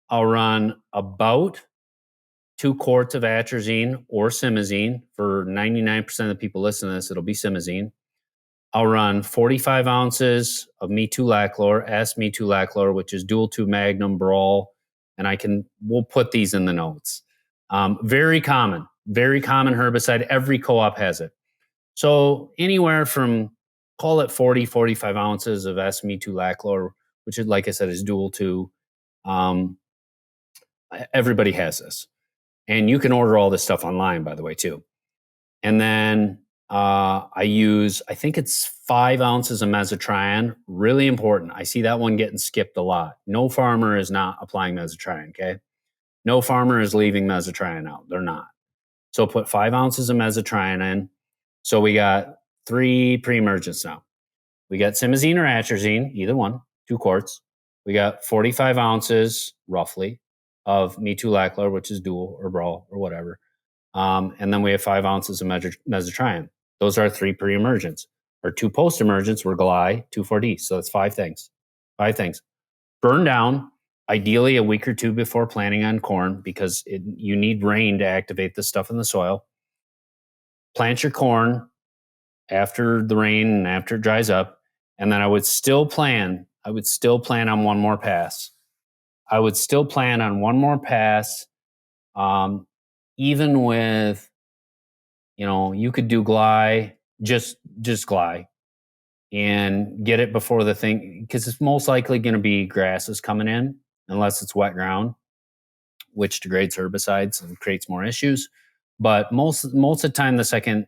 I'll run about 2 quarts of atrazine or simazine. For 99% of the people listening to this, it'll be simazine. I'll run 45 ounces of metolachlor, S-metolachlor, which is dual 2 Magnum Brawl, and we'll put these in the notes. Very common herbicide. Every co-op has it. So anywhere from, call it 40, 45 ounces of S-metolachlor, which is, like I said, is dual 2. Everybody has this. And you can order all this stuff online, by the way, too. And then I think it's 5 ounces of mesotrione. Really important. I see that one getting skipped a lot. No farmer is not applying mesotrione, okay? No farmer is leaving mesotrione out. They're not. So put 5 ounces of mesotrione in. So we got 3 pre-emergents now. We got simazine or atrazine, either one, 2 quarts. We got 45 ounces, roughly, of metolachlor, which is dual or brawl or whatever. And then we have 5 ounces of mesotrione. Those are 3 pre-emergents. Our 2 post-emergents were Gly, 2,4-D. So that's 5 things. 5 things. Burn down, ideally a week or 2 before planting on corn, because you need rain to activate the stuff in the soil. Plant your corn after the rain and after it dries up. And then I would still plan on one more pass. I would still plan on one more pass, even with, you could do Gly, just Gly, and get it before the thing, because it's most likely going to be grasses coming in, unless it's wet ground, which degrades herbicides and creates more issues. But most of the time, the second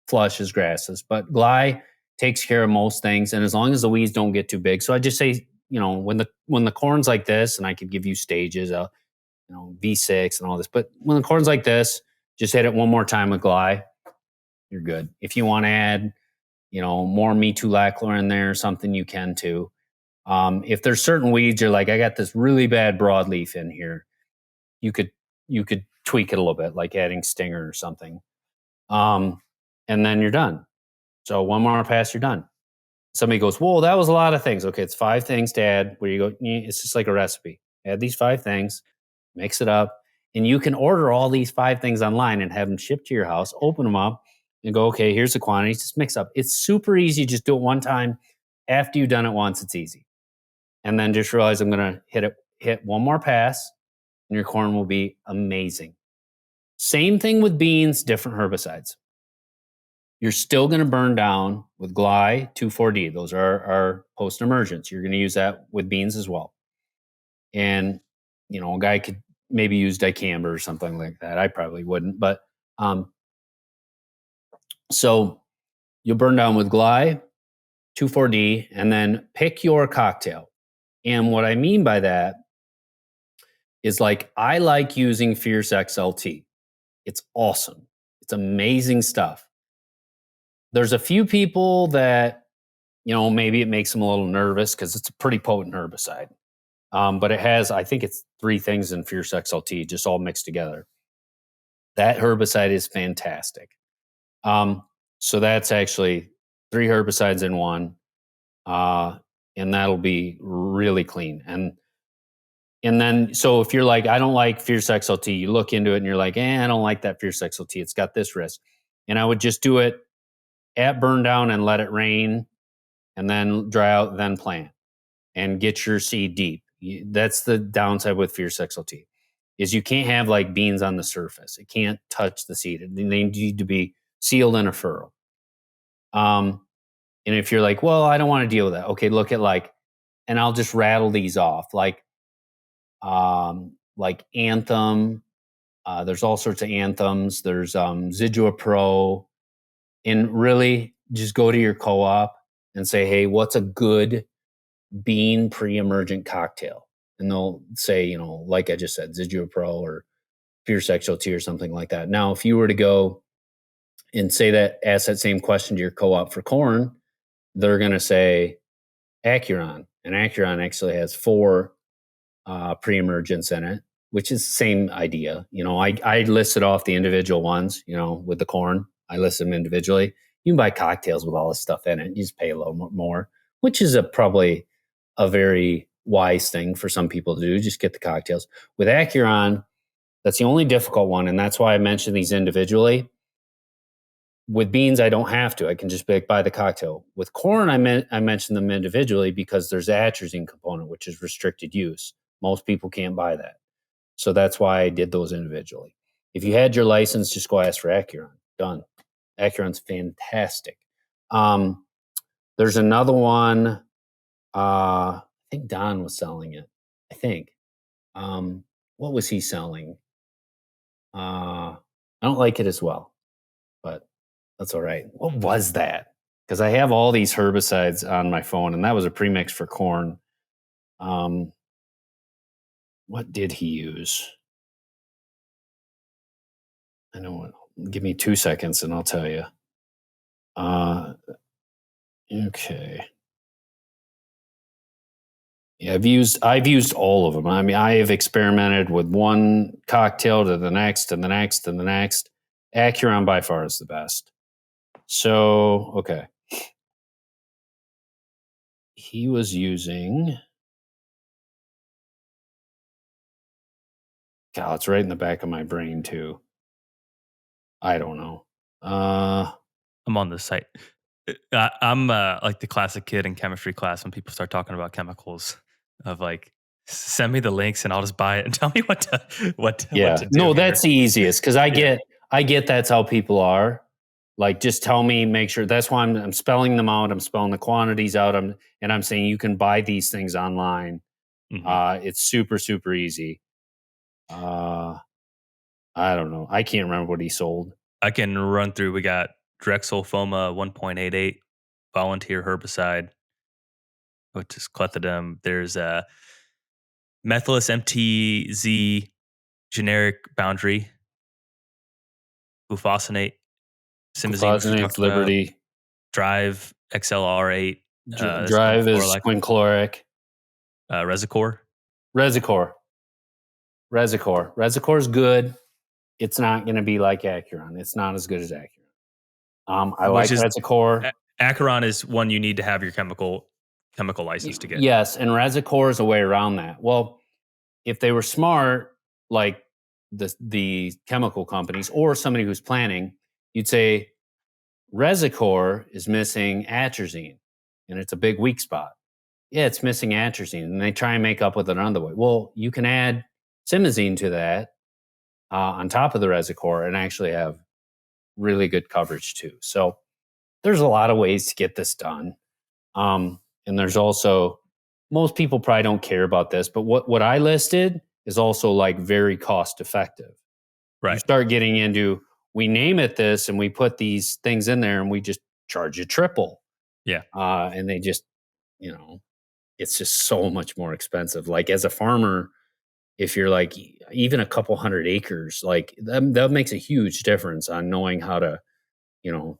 flush is grasses. But Gly takes care of most things, and as long as the weeds don't get too big. So I just say, when the corn's like this, and I could give you stages, V6 and all this. But when the corn's like this, just hit it one more time with Gly. You're good. If you want to add, more metolachlor in there or something, you can too. If there's certain weeds, you're like, I got this really bad broadleaf in here, you could tweak it a little bit, like adding stinger or something. And then you're done. So one more pass, you're done. Somebody goes, whoa, that was a lot of things. Okay, it's 5 things to add. Where you go, it's just like a recipe. Add these 5 things, mix it up, and you can order all these 5 things online and have them shipped to your house. Open them up and go, okay, here's the quantity. Just mix up. It's super easy. Just do it one time. After you've done it once, it's easy. And then just realize I'm going to hit one more pass, and your corn will be amazing. Same thing with beans, different herbicides. You're still going to burn down with Gly, 2,4-D. Those are our post-emergents. You're going to use that with beans as well. And, a guy could maybe use dicamba or something like that. I probably wouldn't. But so you'll burn down with Gly, 2,4-D, and then pick your cocktail. And what I mean by that is, like, I like using Fierce XLT. It's awesome. It's amazing stuff. There's a few people that, maybe it makes them a little nervous because it's a pretty potent herbicide. But it has, I think it's 3 things in Fierce XLT, just all mixed together. That herbicide is fantastic. So that's actually 3 herbicides in one. And that'll be really clean. And then, so if you're like, I don't like Fierce XLT, you look into it and you're like, I don't like that Fierce XLT. It's got this risk. And I would just do it at burn down and let it rain and then dry out, then plant and get your seed deep. That's the downside with Fierce XLT, is you can't have like beans on the surface. It can't touch the seed. They need to be sealed in a furrow. And if you're like, well, I don't want to deal with that. Okay, look at and I'll just rattle these off, like Anthem. There's all sorts of anthems. There's Zidua Pro. And really just go to your co-op and say, hey, what's a good bean pre-emergent cocktail? And they'll say, like I just said, Zidua Pro or Fierce XLT or something like that. Now, if you were to go and ask that same question to your co-op for corn, they're going to say Acuron. And Acuron actually has 4 pre-emergents in it, which is the same idea. I listed off the individual ones, with the corn. I list them individually. You can buy cocktails with all this stuff in it. You just pay a little more, which is probably a very wise thing for some people to do. Just get the cocktails. With Acuron, that's the only difficult one, and that's why I mentioned these individually. With beans, I don't have to. I can just buy the cocktail. With corn, I mentioned them individually because there's the atrazine component, which is restricted use. Most people can't buy that. So that's why I did those individually. If you had your license, just go ask for Acuron. Done. Acuron's fantastic. There's another one. I think Don was selling it. I think. What was he selling? I don't like it as well, but that's all right. What was that? Because I have all these herbicides on my phone, and that was a premix for corn. Um, what did he use? I know what. Give me 2 seconds, and I'll tell you. Okay. Yeah, I've used all of them. I mean, I have experimented with one cocktail to the next and the next and the next. Acuron by far is the best. So, okay. He was using, God, it's right in the back of my brain too. I don't know. I'm on the site. I'm like the classic kid in chemistry class when people start talking about chemicals of like, send me the links and I'll just buy it and tell me what Yeah. to do No, here. that's the easiest because Yeah. I get that's how people are. Like, just tell me, make sure. That's why I'm spelling them out. I'm spelling the quantities out. And I'm saying you can buy these things online. Mhm. It's super, super easy. I don't know. I can't remember what he sold. I can run through. We got Drexel Foma 1.88 volunteer herbicide, which is clethodim. There's a Methylus MTZ generic boundary, glufosinate, simazine, which we Glufosinate, talked about, Liberty, Drive XLR8, this Drive is chlorelect, quinchloric, Resicor. Resicor. Resicor is good. It's not going to be like Acuron. It's not as good as Acuron. I Which like is Resicor. Acheron is one you need to have your chemical license to get. Yes, and Resicor is a way around that. Well, if they were smart, like the chemical companies or somebody who's planning, you'd say Resicor is missing atrazine, and it's a big weak spot. Yeah, it's missing atrazine, and they try and make up with it another way. Well, you can add simazine to that on top of the Resicor and actually have really good coverage too. So there's a lot of ways to get this done. And there's also, most people probably don't care about this, but what I listed is also like very cost effective. You Right. start getting into, we name it this and we put these things in there and we just charge you triple. Yeah. And they just, it's just so much more expensive. Like, as a farmer, if you're like even a couple hundred acres, like that makes a huge difference on knowing how to, and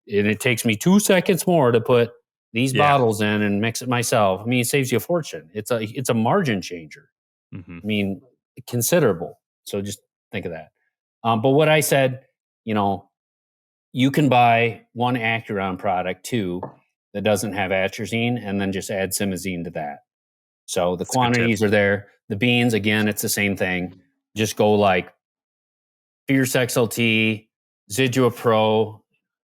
it takes me 2 seconds more to put these Yeah. bottles in and mix it myself. I mean, it saves you a fortune. It's a margin changer. Hmm. I mean, considerable. So just think of that. But what I said, you can buy one Acuron product too that doesn't have atrazine, and then just add simazine to that. So the That's a good tip. quantities are there. The beans, again, it's the same thing. Just go like Fierce XLT, Zidua Pro.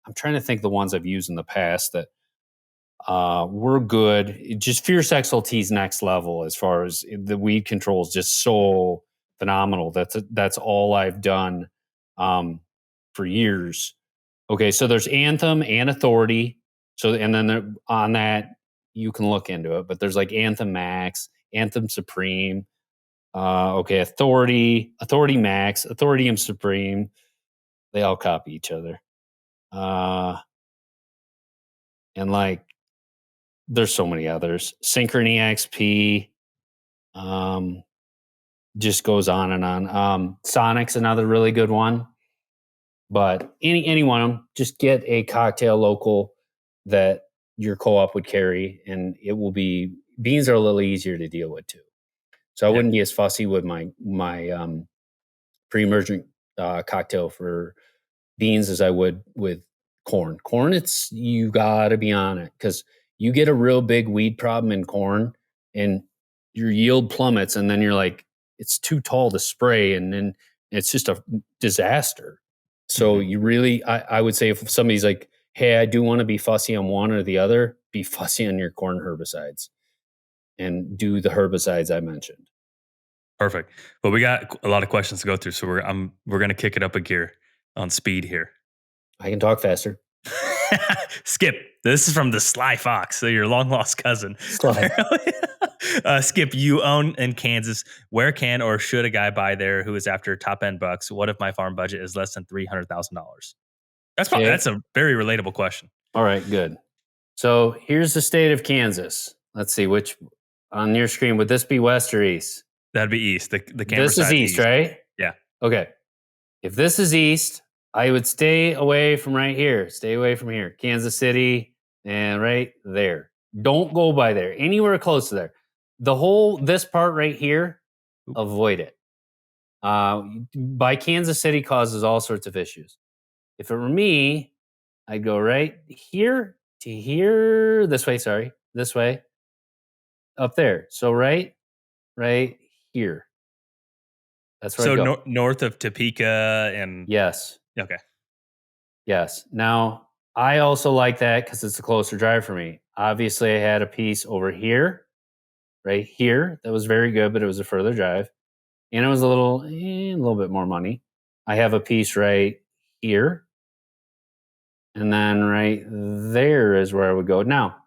I'm trying to think the ones I've used in the past that were good. Just Fierce XLT's next level as far as the weed control is just so phenomenal. That's all I've done for years. Okay, so there's Anthem and Authority. So, and then on that you can look into it, but there's like Anthem Max, Anthem Supreme. Okay, Authority Max, Authority Supreme. They all copy each other. And like, there's so many others. Synchrony XP. Just goes on and on. Sonic's another really good one. But any one of them, just get a cocktail local that your co-op would carry, and it will be, beans are a little easier to deal with too. So I Yeah. wouldn't be as fussy with my pre-emergent cocktail for beans as I would with corn. Corn, it's, you gotta be on it because you get a real big weed problem in corn and your yield plummets, and then you're like, it's too tall to spray, and then it's just a disaster. So Hmm. you really, I would say, if somebody's like, hey, I do want to be fussy on one or the other, be fussy on your corn herbicides and do the herbicides I mentioned. Perfect. Well, we got a lot of questions to go through, so we're gonna kick it up a gear on speed here. I can talk faster. Skip, this is from the Sly Fox, so your long lost cousin. Sly. Skip, you own in Kansas. Where can or should a guy buy there who is after top end bucks? What if my farm budget is less than $300,000? That's a very relatable question. All right, good. So here's the state of Kansas. Let's see which on your screen. Would this be west or east? That'd be east. The camera This is side's east, right? Yeah. Okay. If this is east, I would stay away from right here. Stay away from here. Kansas City and right there. Don't go by there. Anywhere close to there. This part right here, avoid it. By Kansas City causes all sorts of issues. If it were me, I'd go right here to here. This way, up there. So right here. That's where I go. So north of Topeka and Yes. okay. Yes. Now, I also like that because it's a closer drive for me. Obviously, I had a piece over here, right here, that was very good, but it was a further drive. And it was a little bit more money. I have a piece right here. And then right there is where I would go. Now,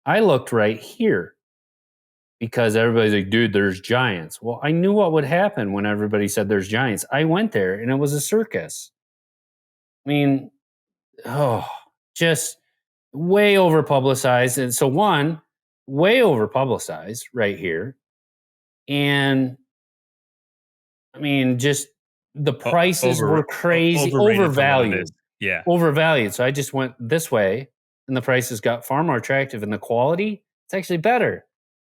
I looked right here because everybody's like, dude, there's giants. Well, I knew what would happen when everybody said there's giants. I went there and it was a circus. I mean, just way over publicized. And so way over publicized right here. And I mean, just the prices were crazy, overvalued. Yeah. Overvalued. So I just went this way and the prices got far more attractive and the quality, it's actually better.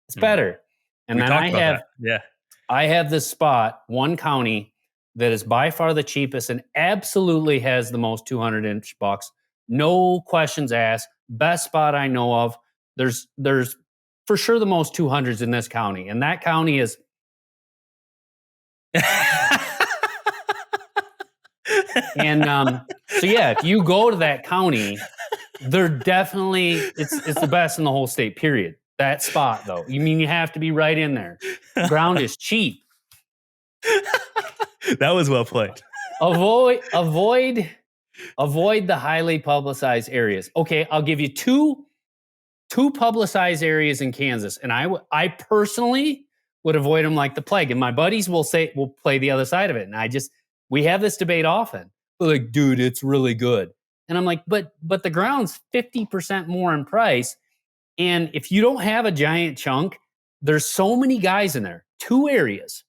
It's better. And then I have this spot, one county that is by far the cheapest and absolutely has the most 200-inch bucks. No questions asked. Best spot I know of. There's for sure the most 200s in this county. And that county is and so yeah, if you go to that county, they're definitely it's the best in the whole state, period. That spot though. You have to be right in there. Ground is cheap. That was well played. Avoid the highly publicized areas. Okay, I'll give you two publicized areas in Kansas, and I personally would avoid them like the plague. And my buddies will play the other side of it. And we have this debate often. They're like, dude, it's really good. And I'm like, but the ground's 50% more in price. And if you don't have a giant chunk, there's so many guys in there. Two areas.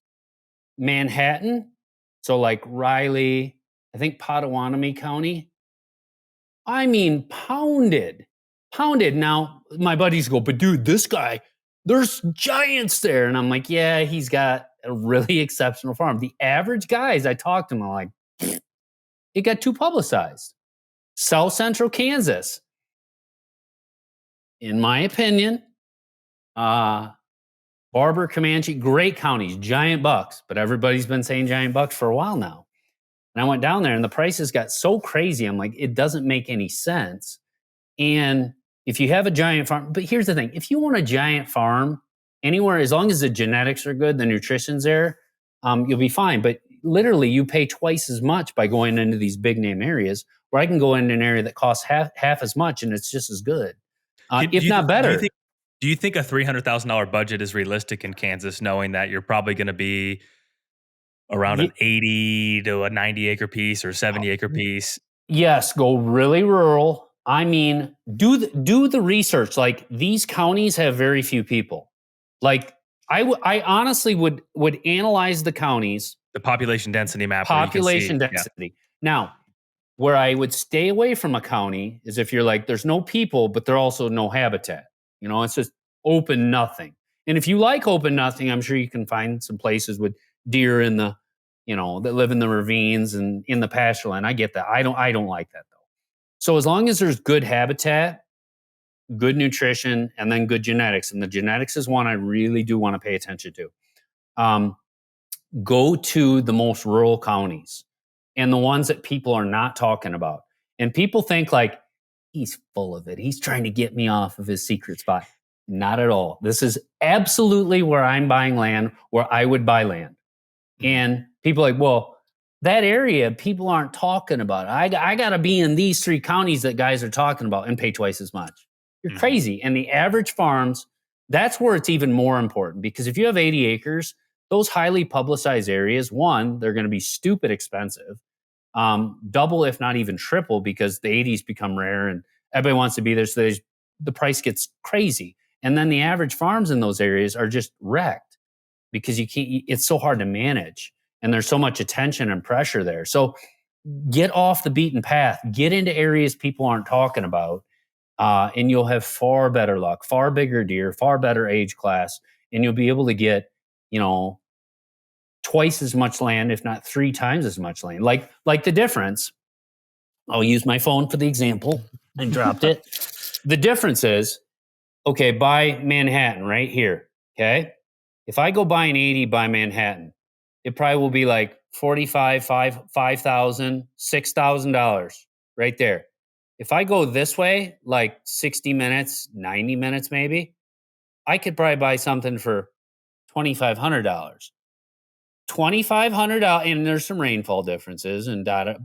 Manhattan, so like Riley, I think Pottawatomie County. I mean, pounded. Now, my buddies go, but dude, this guy, there's giants there. And I'm like, yeah, he's got a really exceptional farm. The average guys I talked to, I'm like, it got too publicized. South Central Kansas, in my opinion, Barber, Comanche, great counties, giant bucks. But everybody's been saying giant bucks for a while now. And I went down there and the prices got so crazy. I'm like, it doesn't make any sense. And if you have a giant farm, but here's the thing, if you want a giant farm anywhere, as long as the genetics are good, the nutrition's there, you'll be fine. But literally you pay twice as much by going into these big name areas where I can go into an area that costs half as much and it's just as good, if not better. Do you think a $300,000 budget is realistic in Kansas, knowing that you're probably going to be around an 80 to a 90 acre piece or 70 acre piece? Yes, go really rural. I mean, do the research. Like these counties have very few people. Like I honestly would analyze the counties, the population density map. Population density. Yeah. Now, where I would stay away from a county is if you're like, there's no people, but there's also no habitat. You know, it's just open nothing. And if you like open nothing, I'm sure you can find some places with deer in the, that live in the ravines and in the pasture land. I get that. I don't like that though. So as long as there's good habitat, good nutrition, and then good genetics, and the genetics is one I really do want to pay attention to. Go to the most rural counties and the ones that people are not talking about. And people think like, he's full of it. He's trying to get me off of his secret spot. Not at all. This is absolutely where I'm buying land, where I would buy land. And people are like, well, that area, people aren't talking about it. I got to be in these 3 counties that guys are talking about and pay twice as much. You're crazy. And the average farms That's where it's even more important, because if you have 80 acres, those highly publicized areas, one, they're going to be stupid expensive, double, if not even triple, because the 80s become rare and everybody wants to be there. So the price gets crazy. And then the average farms in those areas are just wrecked because it's so hard to manage. And there's so much attention and pressure there. So get off the beaten path, get into areas people aren't talking about. And you'll have far better luck, far bigger deer, far better age class. And you'll be able to get, twice as much land, if not 3 times as much land. Like the difference, I'll use my phone for the example. I dropped it. The difference is, okay, by Manhattan right here, okay? If I go buy an 80 by Manhattan, it probably will be like $45,000, $5,000, $6,000 right there. If I go this way, like 60 minutes, 90 minutes maybe, I could probably buy something for $2,500. $2,500, and there's some rainfall differences and data.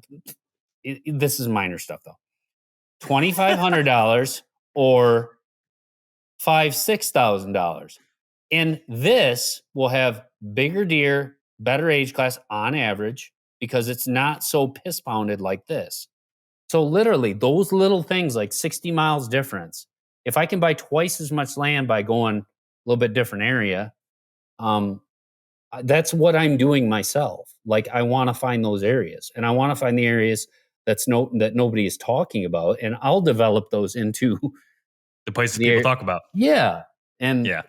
This is minor stuff though. $2,500 or $6,000, and this will have bigger deer, better age class on average, because it's not so piss pounded like this. So literally, those little things, like 60 miles difference. If I can buy twice as much land by going a little bit different area, that's what I'm doing myself. Like, I want to find those areas, and I want to find the areas that nobody is talking about, and I'll develop those into the places people talk about. Yeah,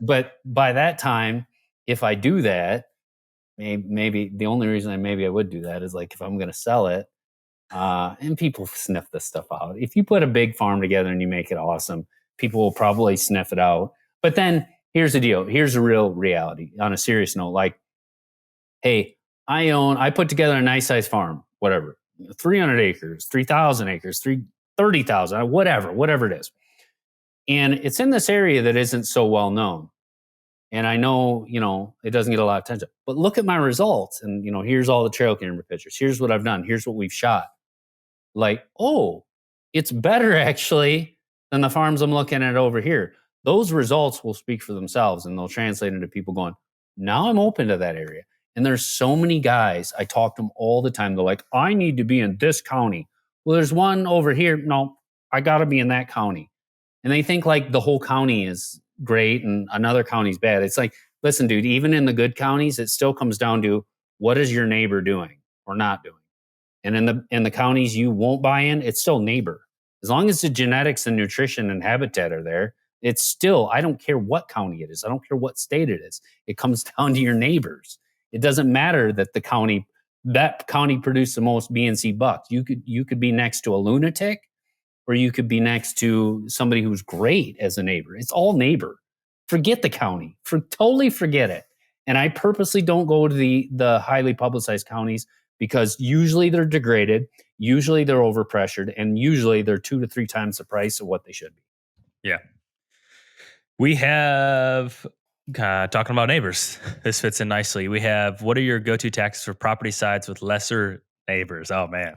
but by that time, if I do that, maybe the only reason I would do that is like if I'm going to sell it, and people sniff this stuff out. If you put a big farm together and you make it awesome, people will probably sniff it out. But then here's the deal. Here's the real reality. On a serious note, like, hey, I put together a nice size farm, whatever, 300 acres, 3,000 acres, 30,000, whatever it is. And it's in this area that isn't so well known. And I know, it doesn't get a lot of attention, but look at my results. And, here's all the trail camera pictures. Here's what I've done. Here's what we've shot. Like, oh, it's better actually than the farms I'm looking at over here. Those results will speak for themselves, and they'll translate into people going, now I'm open to that area. And there's so many guys, I talk to them all the time. They're like, I need to be in this county. Well, there's one over here. No, I got to be in that county. And they think like the whole county is great and another county's bad. It's like, listen, dude, even in the good counties, it still comes down to what is your neighbor doing or not doing. And in the counties you won't buy in, it's still neighbor. As long as the genetics and nutrition and habitat are there, it's still, I don't care what county it is. I don't care what state it is. It comes down to your neighbors. It doesn't matter that that county produced the most B and C bucks. You could be next to a lunatic, or you could be next to somebody who's great as a neighbor. It's all neighbor. Forget the county. Totally forget it. And I purposely don't go to the highly publicized counties, because usually they're degraded, usually they're overpressured, and usually they're 2 to 3 times the price of what they should be. Yeah. We have, talking about neighbors, this fits in nicely. We have, what are your go-to tactics for property sides with lesser neighbors? Oh, man.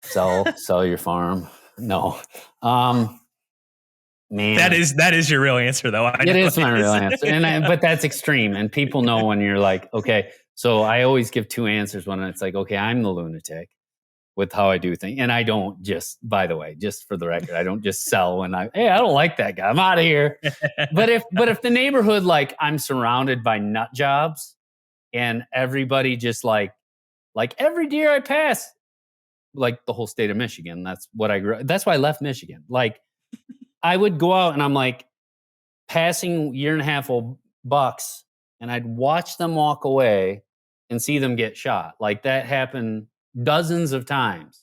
Sell your farm. No. Man. That is your real answer, though. It is my real answer. But that's extreme. And people know when you're like, okay. So I always give 2 answers when it's like, okay, I'm the lunatic with how I do things. And I don't just, by the way, just for the record, I don't just sell when I don't like that guy, I'm out of here. But if the neighborhood, like, I'm surrounded by nut jobs and everybody just like every deer I pass, like the whole state of Michigan, that's what I grew up. That's why I left Michigan. Like, I would go out and I'm like passing 1.5 old bucks, and I'd watch them walk away and see them get shot. Like, that happened dozens of times.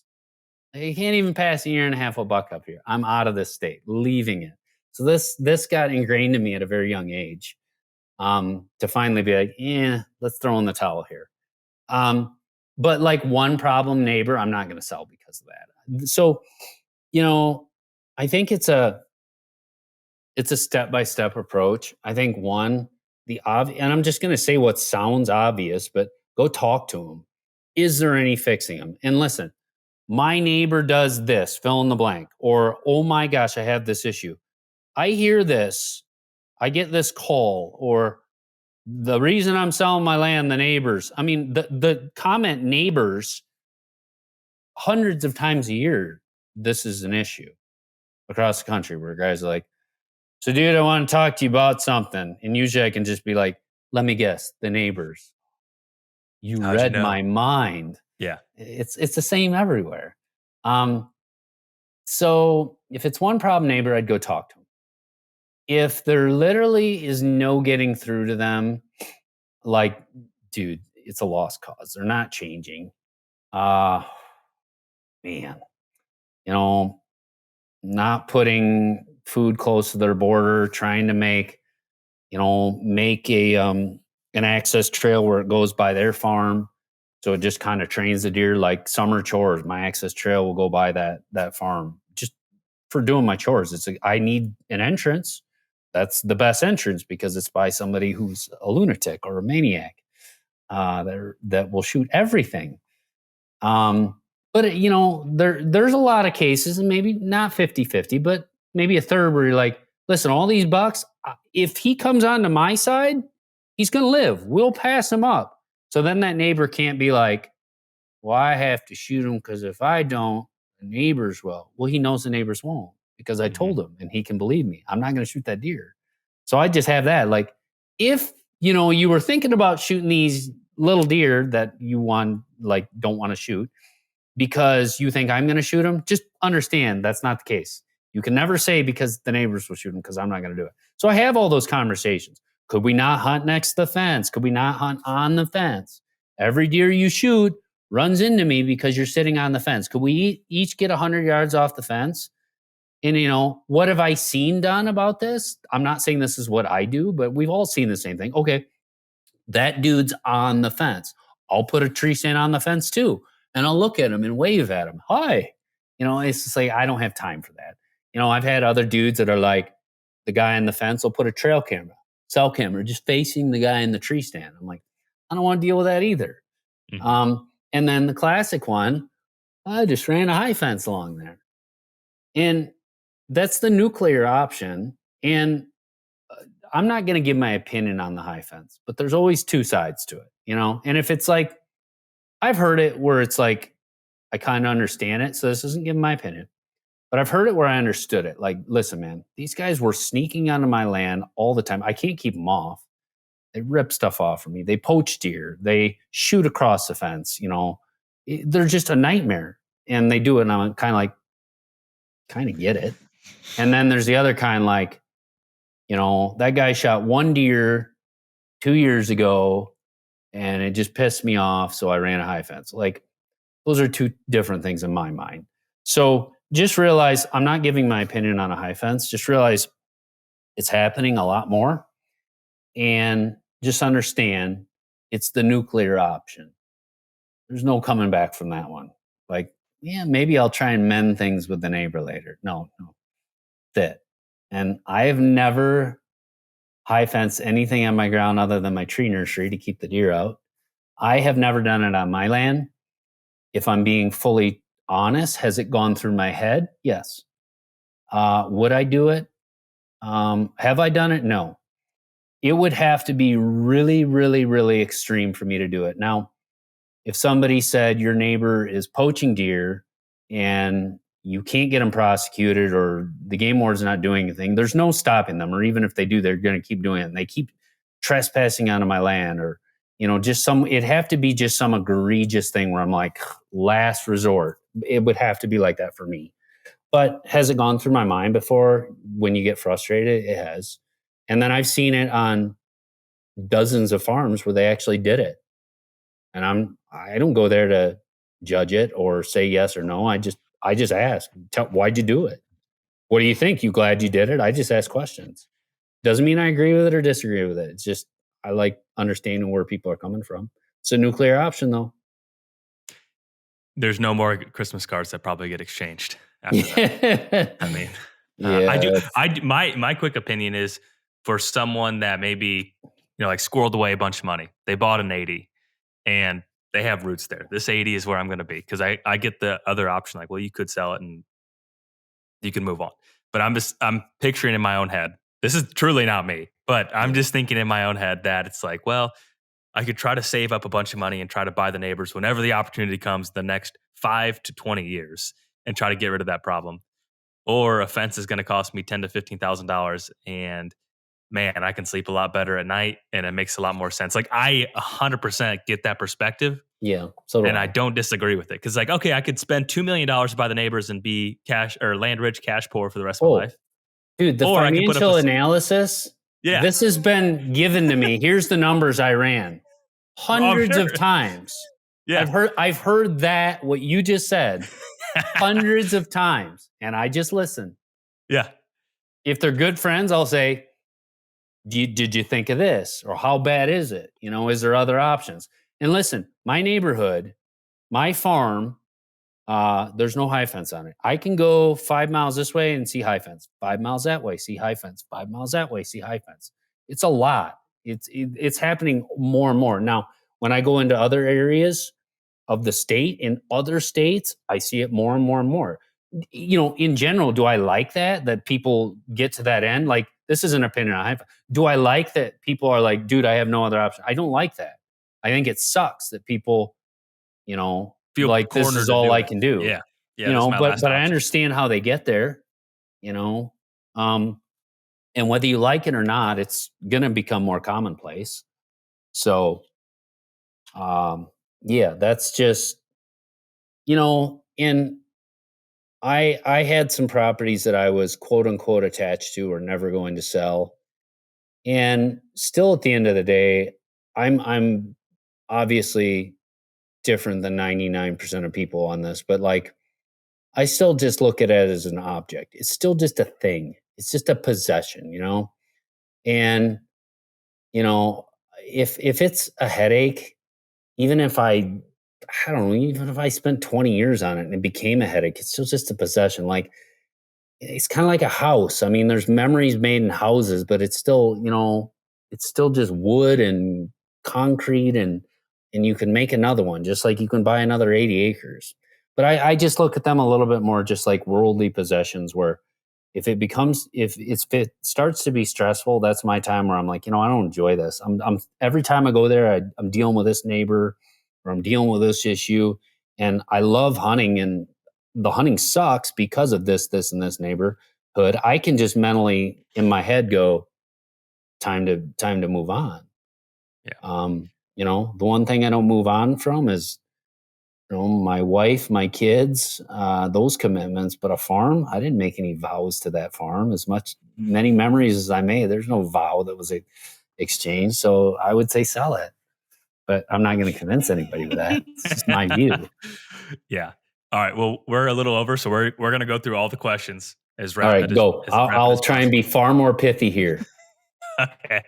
You can't even pass a 1.5 old buck up here. I'm out of this state, leaving it. So this got ingrained in me at a very young age, to finally be like, let's throw in the towel here. But like one problem neighbor, I'm not going to sell because of that. So, I think it's a step-by-step approach. I think one, and I'm just going to say what sounds obvious, but go talk to them. Is there any fixing them? And listen, my neighbor does this, fill in the blank, or, oh my gosh, I have this issue. I hear this. I get this call, or the reason I'm selling my land, the neighbors. I mean, the comment neighbors hundreds of times a year. This is an issue across the country where guys are like, so dude, I want to talk to you about something. And usually I can just be like, let me guess, the neighbors. You How'd you read know? my mind. Yeah. It's the same everywhere. So if it's one problem neighbor, I'd go talk to them. If there literally is no getting through to them, like, dude, it's a lost cause. They're not changing. Man, you know, not putting food close to their border, trying to make a an access trail where it goes by their farm. So it just kind of trains the deer like summer chores. My access trail will go by that farm just for doing my chores. I need an entrance. That's the best entrance because it's by somebody who's a lunatic or a maniac that will shoot everything. But there's a lot of cases, and maybe not 50-50, but maybe a third where you're like, listen, all these bucks, if he comes onto my side, he's going to live. We'll pass him up. So then that neighbor can't be like, well, I have to shoot him because if I don't, the neighbors will. Well, he knows the neighbors won't because I told him and he can believe me. I'm not going to shoot that deer. So I just have that. Like, if you were thinking about shooting these little deer that you don't want to shoot because you think I'm going to shoot them, just understand that's not the case. You can never say because the neighbors will shoot them because I'm not going to do it. So I have all those conversations. Could we not hunt next to the fence? Could we not hunt on the fence? Every deer you shoot runs into me because you're sitting on the fence. Could we each get 100 yards off the fence? And, what have I seen done about this? I'm not saying this is what I do, but we've all seen the same thing. Okay, that dude's on the fence. I'll put a tree stand on the fence too. And I'll look at him and wave at him. Hi. It's just like, I don't have time for that. I've had other dudes that are like, the guy on the fence will put a cell camera, just facing the guy in the tree stand. I'm like, I don't want to deal with that either. Mm-hmm. And then the classic one, I just ran a high fence along there. And that's the nuclear option. And I'm not going to give my opinion on the high fence, but there's always two sides to it, And if it's like, I've heard it where it's like, I kind of understand it. So this isn't giving my opinion, but I've heard it where I understood it. Like, listen, man, these guys were sneaking onto my land all the time. I can't keep them off. They rip stuff off from me. They poach deer. They shoot across the fence. They're just a nightmare. And they do it. And I'm kind of get it. And then there's the other kind, like, that guy shot one deer 2 years ago and it just pissed me off. So I ran a high fence. Like, those are two different things in my mind. So just realize I'm not giving my opinion on a high fence. Just realize it's happening a lot more. And just understand it's the nuclear option. There's no coming back from that one. Like, yeah, maybe I'll try and mend things with the neighbor later. No. That's it. And I have never high fenced anything on my ground other than my tree nursery to keep the deer out. I have never done it on my land. If I'm being fully honest, has it gone through my head? Yes. Would I do it? Have I done it? No. It would have to be really, really, really extreme for me to do it. Now, if somebody said your neighbor is poaching deer and you can't get them prosecuted or the game warden's not doing anything, there's no stopping them. Or even if they do, they're going to keep doing it. And they keep trespassing onto my land, or, it'd have to be just some egregious thing where I'm like, last resort. It would have to be like that for me. But has it gone through my mind before? When you get frustrated, it has. And then I've seen it on dozens of farms where they actually did it. And I don't go there to judge it or say yes or no. I just ask, why'd you do it? What do you think? You glad you did it? I just ask questions. Doesn't mean I agree with it or disagree with it. It's just, I like understanding where people are coming from. It's a nuclear option though. There's no more Christmas cards that probably get exchanged after that. I mean, yeah. My quick opinion is, for someone that maybe, like squirreled away a bunch of money, they bought an 80 and they have roots there. This 80 is where I'm going to be, because I get the other option. Like, well, you could sell it and you can move on. But I'm picturing in my own head, this is truly not me, but I'm just thinking in my own head that it's like, well, I could try to save up a bunch of money and try to buy the neighbors whenever the opportunity comes the next 5 to 20 years and try to get rid of that problem. Or a fence is going to cost me ten to $15,000, and man, I can sleep a lot better at night, and it makes a lot more sense. Like I 100% get that perspective, Yeah, so do and I I. don't disagree with it because, like, okay, I could spend $2 million to buy the neighbors and be cash or land rich, cash poor for the rest of my Oh, life, dude, the or I could put up financial analysis, yeah, this has been given to me. Here's the numbers I ran. oh, I'm Hundreds sure, of times. yeah, I've heard that what you just said hundreds of times, and I just listen. yeah, If they're good friends, I'll say, did you think of this? Or how bad is it? You know, is there other options? And listen, my neighborhood, my farm, there's no high fence on it. I can go 5 miles this way and see high fence. 5 miles that way, see high fence. 5 miles that way, see high fence. It's a lot. It's happening more and more now. When I go into other areas of the state, in other states, I see it more and more and more. You know, in general, do I like that people get to that end? Like, this is an opinion I have. Do I like that people are like, dude, I have no other option? I don't like that. I think it sucks that people, you know, feel like this cornered is to all do I it. can do. Yeah, yeah, You this is know, my but last I option. understand how they get there, you know. Um, and whether you like it or not, it's gonna become more commonplace. So yeah, that's just, you know, and I had some properties that I was quote unquote attached to or never going to sell. And still at the end of the day, I'm obviously different than 99% of people on this, but like I still just look at it as an object. It's still just a thing. It's just a possession, you know? And, you know, if it's a headache, even if I don't know, even if I spent 20 years on it and it became a headache, it's still just a possession. Like it's kind of like a house. I mean, there's memories made in houses, but it's still, you know, it's still just wood and concrete, and you can make another one just like you can buy another 80 acres. But I just look at them a little bit more just like worldly possessions where if it starts to be stressful, that's my time where I'm like, you know, I don't enjoy this. I'm every time I go there, I'm dealing with this neighbor or I'm dealing with this issue, and I love hunting, and the hunting sucks because of this, and this neighborhood. I can just mentally in my head go, time to move on. Yeah. You know, the one thing I don't move on from is, you know, my wife, my kids, those commitments. But a farm, I didn't make any vows to that farm. Many memories as I made, there's no vow that was exchanged. So I would say sell it, but I'm not going to convince anybody with that. It's just my view. Yeah. All right. Well, we're a little over, so we're gonna go through all the questions as All right, rapid go. as rapid I'll as try and be possible. far more pithy here. Okay.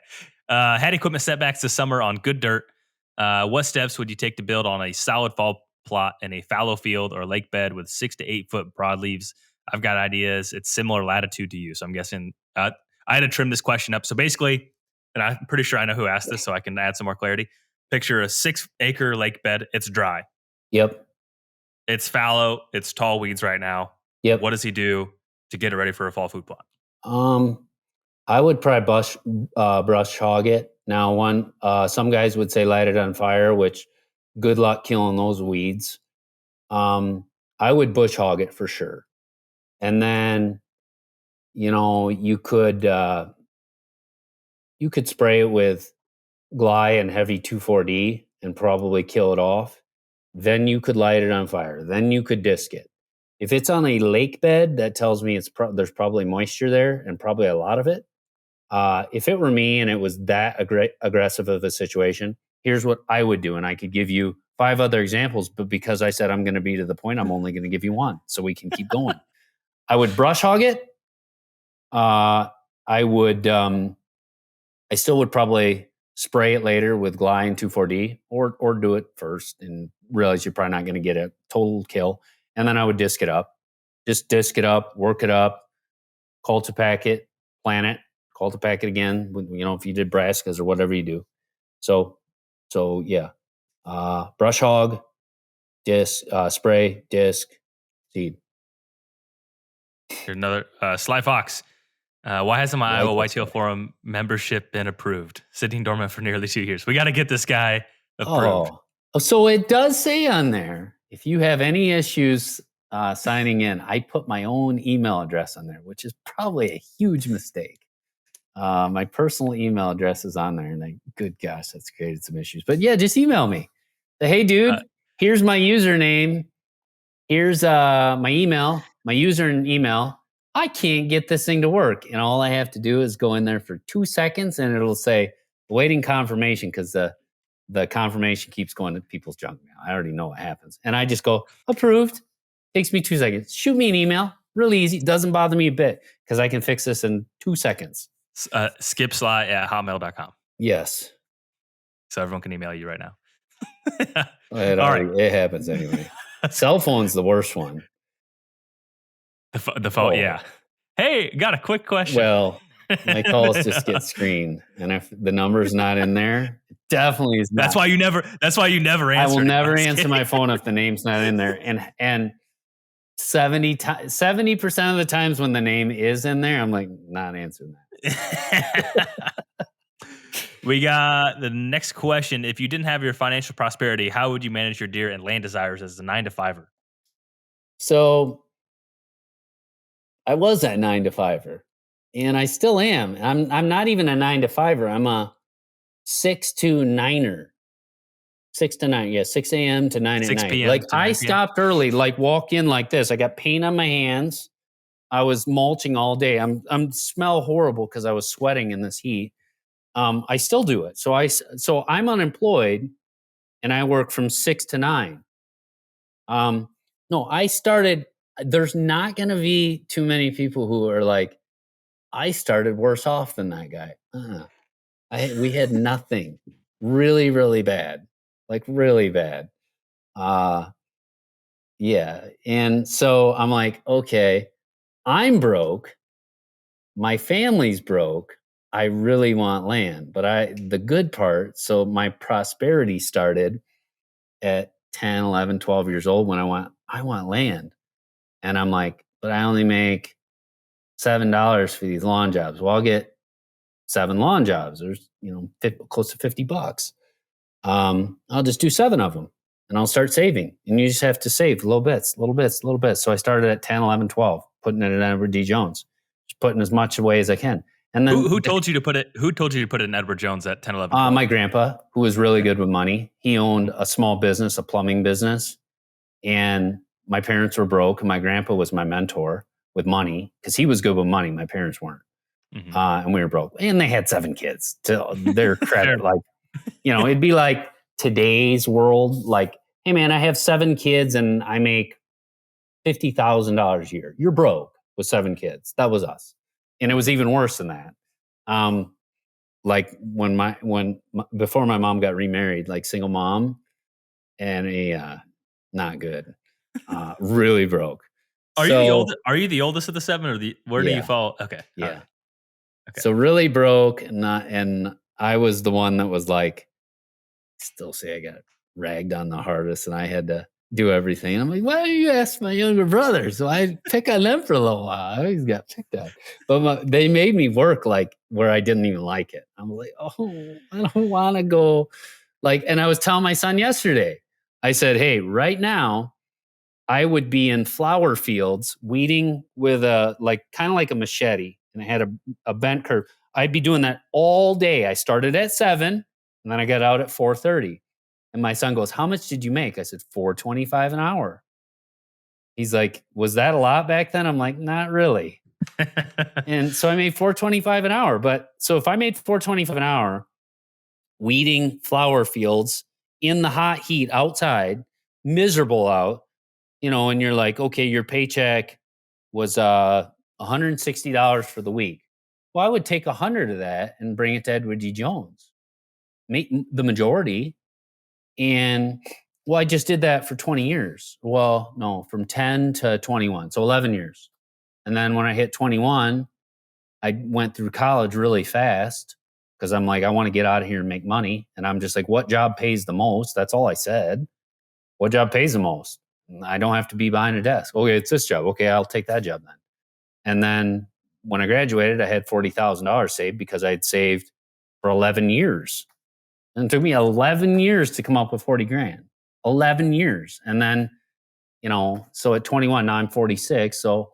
Had equipment setbacks this summer on good dirt. What steps would you take to build on a solid fall plot in a fallow field or lake bed with 6 to 8 foot broadleaves? I've got ideas. It's similar latitude to you, so I'm guessing I had to trim this question up. So basically, and I'm pretty sure I know who asked this, so I can add some more clarity. Picture a 6 acre lake bed. It's dry. Yep. It's fallow. It's tall weeds right now. What Yep. does he do to get it ready for a fall food plot? Um, I would probably brush hog it. Now, some guys would say light it on fire, which good luck killing those weeds. I would bush hog it for sure, and then you know you could spray it with Gly and heavy 2,4-D and probably kill it off. Then you could light it on fire. Then you could disc it. If it's on a lake bed, that tells me there's probably moisture there and probably a lot of it. If it were me and it was that aggressive of a situation, here's what I would do. And I could give you 5 other examples, but because I said I'm going to be to the point, I'm only going to give you one so we can keep going. I would brush hog it. I would, I still would probably spray it later with Gly and 2,4-D or do it first and realize you're probably not going to get a total kill. And then I would disc it up. Just disc it up, work it up, cultipack it, plant it, cultipack it again. You know, if you did brassicas or whatever you do. So yeah, brush hog, disc, spray, disc, seed. Here's another Sly Fox. Why hasn't my I like Iowa this Whitetail guy. Forum membership been approved? Sitting dormant for nearly 2 years. We got to get this guy approved. Oh, so it does say on there, if you have any issues signing in, I put my own email address on there, which is probably a huge mistake. My personal email address is on there, and good gosh, that's created some issues. But yeah, just email me. Say, hey, dude, here's my username. Here's my email, my user and email. I can't get this thing to work. And all I have to do is go in there for 2 seconds, and it'll say, waiting confirmation, because the confirmation keeps going to people's junk mail. I already know what happens. And I just go, approved. Takes me 2 seconds. Shoot me an email. Really easy. Doesn't bother me a bit because I can fix this in 2 seconds. Skip Sligh at hotmail.com. Yes. So everyone can email you right now. It happens anyway. Cell phone's the worst one. The phone, yeah. Hey, got a quick question. Well, my calls just get screened, and if the number's not in there, it definitely is not. That's why you never answer. I will never answer my phone if the name's not in there. And 70% of the times when the name is in there, I'm like, not answering that. We got the next question. If you didn't have your financial prosperity, how would you manage your deer and land desires as a 9-to-5er? So I was that 9-to-5er, and I still am. I'm not even a 9-to-5er. I'm a 6 to 9er. 6 to 9, yeah, 6 a.m. to 9 at 6 night. p.m. Like to 9 I p.m. stopped early, like walk in like this. I got paint on my hands. I was mulching all day. I'm smell horrible because I was sweating in this heat. I still do it. So I'm unemployed, and I work from 6 to 9. No, I started. There's not going to be too many people who are like, I started worse off than that guy. We had nothing, really, really bad, like really bad. Yeah, and so I'm like, okay, I'm broke. My family's broke. I really want land, but the good part, so my prosperity started at 10, 11, 12 years old when I want land. And I'm like, but I only make $7 for these lawn jobs. Well, I'll get 7 lawn jobs. There's, close to $50. I'll just do 7 of them, and I'll start saving. And you just have to save little bits. So I started at 10, 11, 12, putting it at Edward D. Jones, just putting as much away as I can. And then who told you to put it in Edward Jones at 10, 11, 12? My grandpa, who was really good with money. He owned a small business, a plumbing business. And my parents were broke, and my grandpa was my mentor with money because he was good with money. My parents weren't. Mm-hmm. And we were broke. And they had 7 kids, to their credit. Like, it'd be like today's world. Like, hey, man, I have 7 kids and I make $50,000 a year. You're broke with 7 kids. That was us. And it was even worse than that. Like before my mom got remarried, like single mom, and not good, really broke. Are you the oldest of the 7, or where do you fall? Okay, yeah. Right. Okay. So really broke, and I was the one that was like, still say I got ragged on the hardest, and I had to do everything. I'm like, why don't you ask my younger brother? So I pick on them for a little while. I always got picked on, but they made me work like where I didn't even like it. I'm like, oh, I don't want to go. Like, and I was telling my son yesterday, I said, hey, right now, I would be in flower fields weeding with kind of like a machete, and I had a bent curve. I'd be doing that all day. I started at 7, and then I got out at 4:30. And my son goes, how much did you make? I said, $4.25 an hour. He's like, was that a lot back then? I'm like, not really. And so I made $4.25 an hour. But so if I made $4.25 an hour weeding flower fields in the hot heat outside, miserable out, and you're like, okay, your paycheck was $160 for the week. Well, I would take 100 of that and bring it to Edward D. Jones, make the majority. And well, I just did that for 20 years. Well, no, from 10 to 21. So 11 years. And then when I hit 21, I went through college really fast because I'm like, I want to get out of here and make money. And I'm just like, what job pays the most? That's all I said. What job pays the most? I don't have to be behind a desk. Okay, it's this job. Okay, I'll take that job then. And then when I graduated, I had $40,000 saved because I'd saved for 11 years. And it took me 11 years to come up with 40 grand. 11 years. And then, so at 21, now I'm 46. So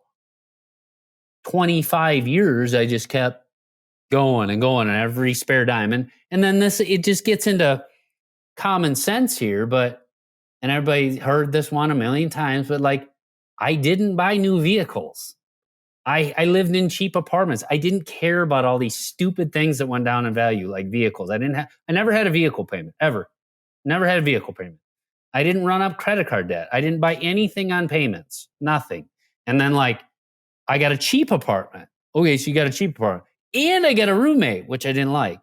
25 years, I just kept going and going on every spare dime. And then it just gets into common sense here, and everybody heard this one a million times, but like, I didn't buy new vehicles. I lived in cheap apartments. I didn't care about all these stupid things that went down in value, like vehicles. I never had a vehicle payment, ever. Never had a vehicle payment. I didn't run up credit card debt. I didn't buy anything on payments, nothing. And then I got a cheap apartment. Okay, so you got a cheap apartment. And I got a roommate, which I didn't like.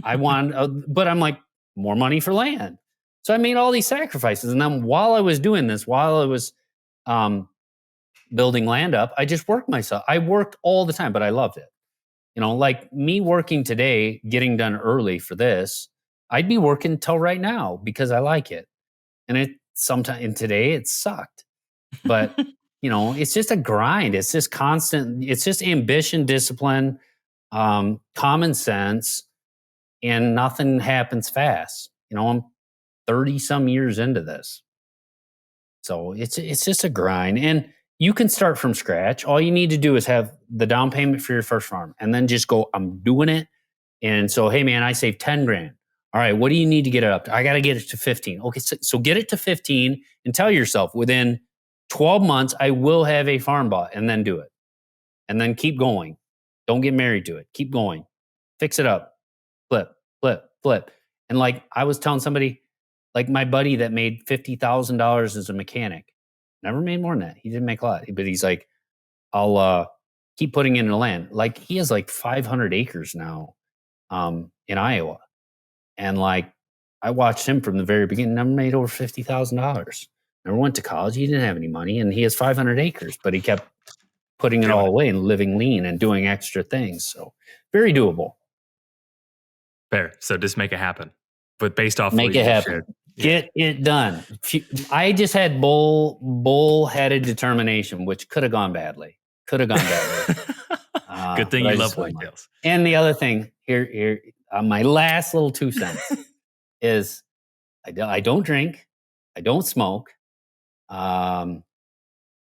I wanted, but I'm like, more money for land. So I made all these sacrifices. And then while I was doing this, while I was building land up, I just worked myself. I worked all the time, but I loved it. Like me working today, getting done early for this, I'd be working till right now because I like it. And today it sucked. But, it's just a grind. It's just constant. It's just ambition, discipline, common sense, and nothing happens fast. I'm 30 some years into this. So it's just a grind. And you can start from scratch. All you need to do is have the down payment for your first farm and then just go, I'm doing it. And so, hey man, I saved 10 grand. All right, what do you need to get it up to? I got to get it to 15. Okay, so get it to 15 and tell yourself within 12 months, I will have a farm bought, and then do it. And then keep going. Don't get married to it. Keep going. Fix it up. Flip, flip, flip. And like I was telling somebody, like my buddy that made $50,000 as a mechanic, never made more than that. He didn't make a lot, but he's like, I'll keep putting in the land. Like he has like 500 acres now in Iowa. And like I watched him from the very beginning, never made over $50,000. Never went to college. He didn't have any money and he has 500 acres, but he kept putting it all away and living lean and doing extra things. So very doable. Fair. So just make it happen. But based off make it happen. Get it done. I just had bull-headed determination, which could have gone badly. Good thing you love whitetails. And the other thing here, my last little 2 cents is I don't drink, I don't smoke, I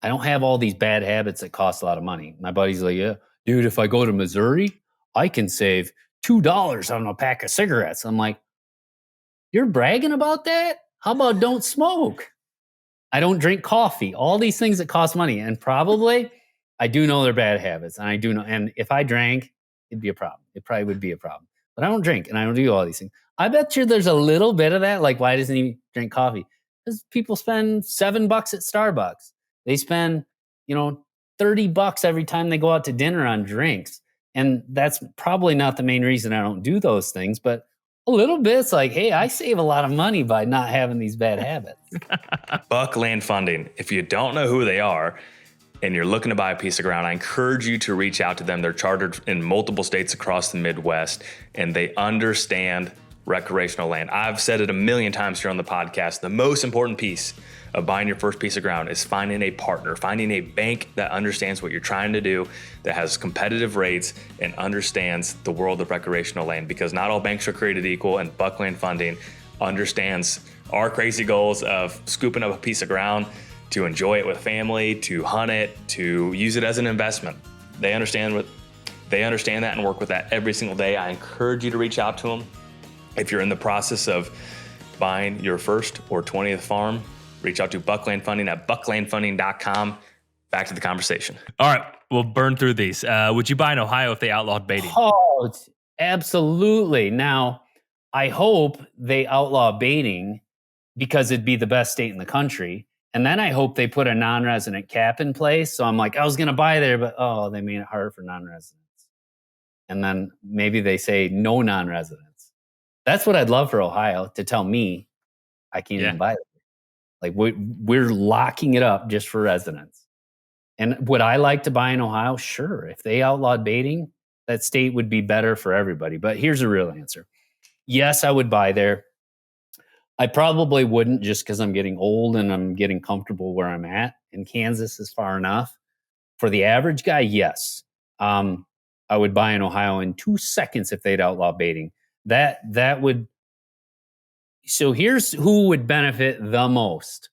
don't have all these bad habits that cost a lot of money. My buddy's like, yeah, dude, if I go to Missouri, I can save $2 on a pack of cigarettes. I'm like, you're bragging about that? How about don't smoke? I don't drink coffee. All these things that cost money. And probably, I do know they're bad habits. And I do know. And if I drank, it'd be a problem. It probably would be a problem. But I don't drink and I don't do all these things. I bet you there's a little bit of that. Like, why doesn't he drink coffee? Because people spend $7 at Starbucks. They spend, $30 every time they go out to dinner on drinks. And that's probably not the main reason I don't do those things. But a little bit, it's like, hey, I save a lot of money by not having these bad habits. Buckland Funding. If you don't know who they are and you're looking to buy a piece of ground, I encourage you to reach out to them. They're chartered in multiple states across the Midwest, and they understand recreational land. I've said it a million times here on the podcast. The most important piece of buying your first piece of ground is finding a partner, finding a bank that understands what you're trying to do, that has competitive rates and understands the world of recreational land, because not all banks are created equal, and Buckland Funding understands our crazy goals of scooping up a piece of ground to enjoy it with family, to hunt it, to use it as an investment. They understand that and work with that every single day. I encourage you to reach out to them. If you're in the process of buying your first or 20th farm, reach out to Buckland Funding at bucklandfunding.com. Back to the conversation. All right, we'll burn through these. Would you buy in Ohio if they outlawed baiting? Oh, absolutely. Now, I hope they outlaw baiting because it'd be the best state in the country. And then I hope they put a non-resident cap in place. So I'm like, I was going to buy there, but they made it hard for non-residents. And then maybe they say no non-residents. That's what I'd love for Ohio, to tell me I can't even buy it. Like we're locking it up just for residents. And would I like to buy in Ohio? Sure. If they outlawed baiting, that state would be better for everybody. But here's the real answer. Yes, I would buy there. I probably wouldn't, just because I'm getting old and I'm getting comfortable where I'm at. And Kansas is far enough. For the average guy, yes. I would buy in Ohio in 2 seconds if they'd outlaw baiting. That would. So here's who would benefit the most.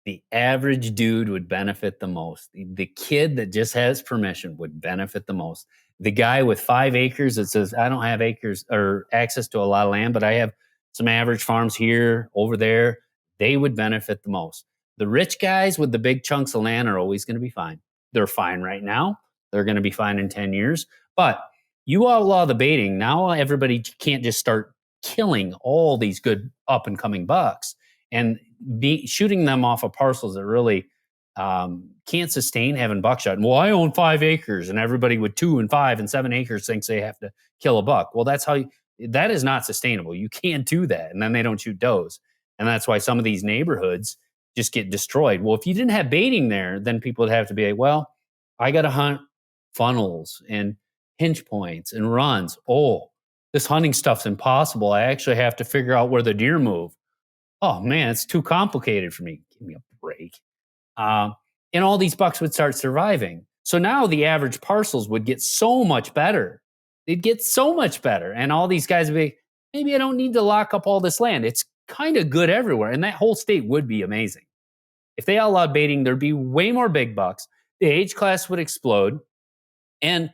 The average dude would benefit the most. The kid that just has permission would benefit the most. The guy with 5 acres that says, I don't have acres or access to a lot of land, but I have some average farms here, over there, they would benefit the most. The rich guys with the big chunks of land are always going to be fine. They're fine right now. They're going to be fine in 10 years. But you outlaw the baiting. Now everybody can't just start killing all these good up and coming bucks and shooting them off of parcels that really can't sustain having buckshot. And, well, I own 5 acres, and everybody with 2 and 5 and 7 acres thinks they have to kill a buck. Well, that is not sustainable. You can't do that, and then they don't shoot does, and that's why some of these neighborhoods just get destroyed. Well, if you didn't have baiting there, then people would have to be like, well, I got to hunt funnels and hinge points and runs. Oh, this hunting stuff's impossible. I actually have to figure out where the deer move. Oh man, it's too complicated for me. Give me a break. And all these bucks would start surviving. So now the average parcels would get so much better. They'd get so much better. And all these guys would be, maybe I don't need to lock up all this land. It's kind of good everywhere. And that whole state would be amazing. If they outlawed baiting, there'd be way more big bucks. The age class would explode. And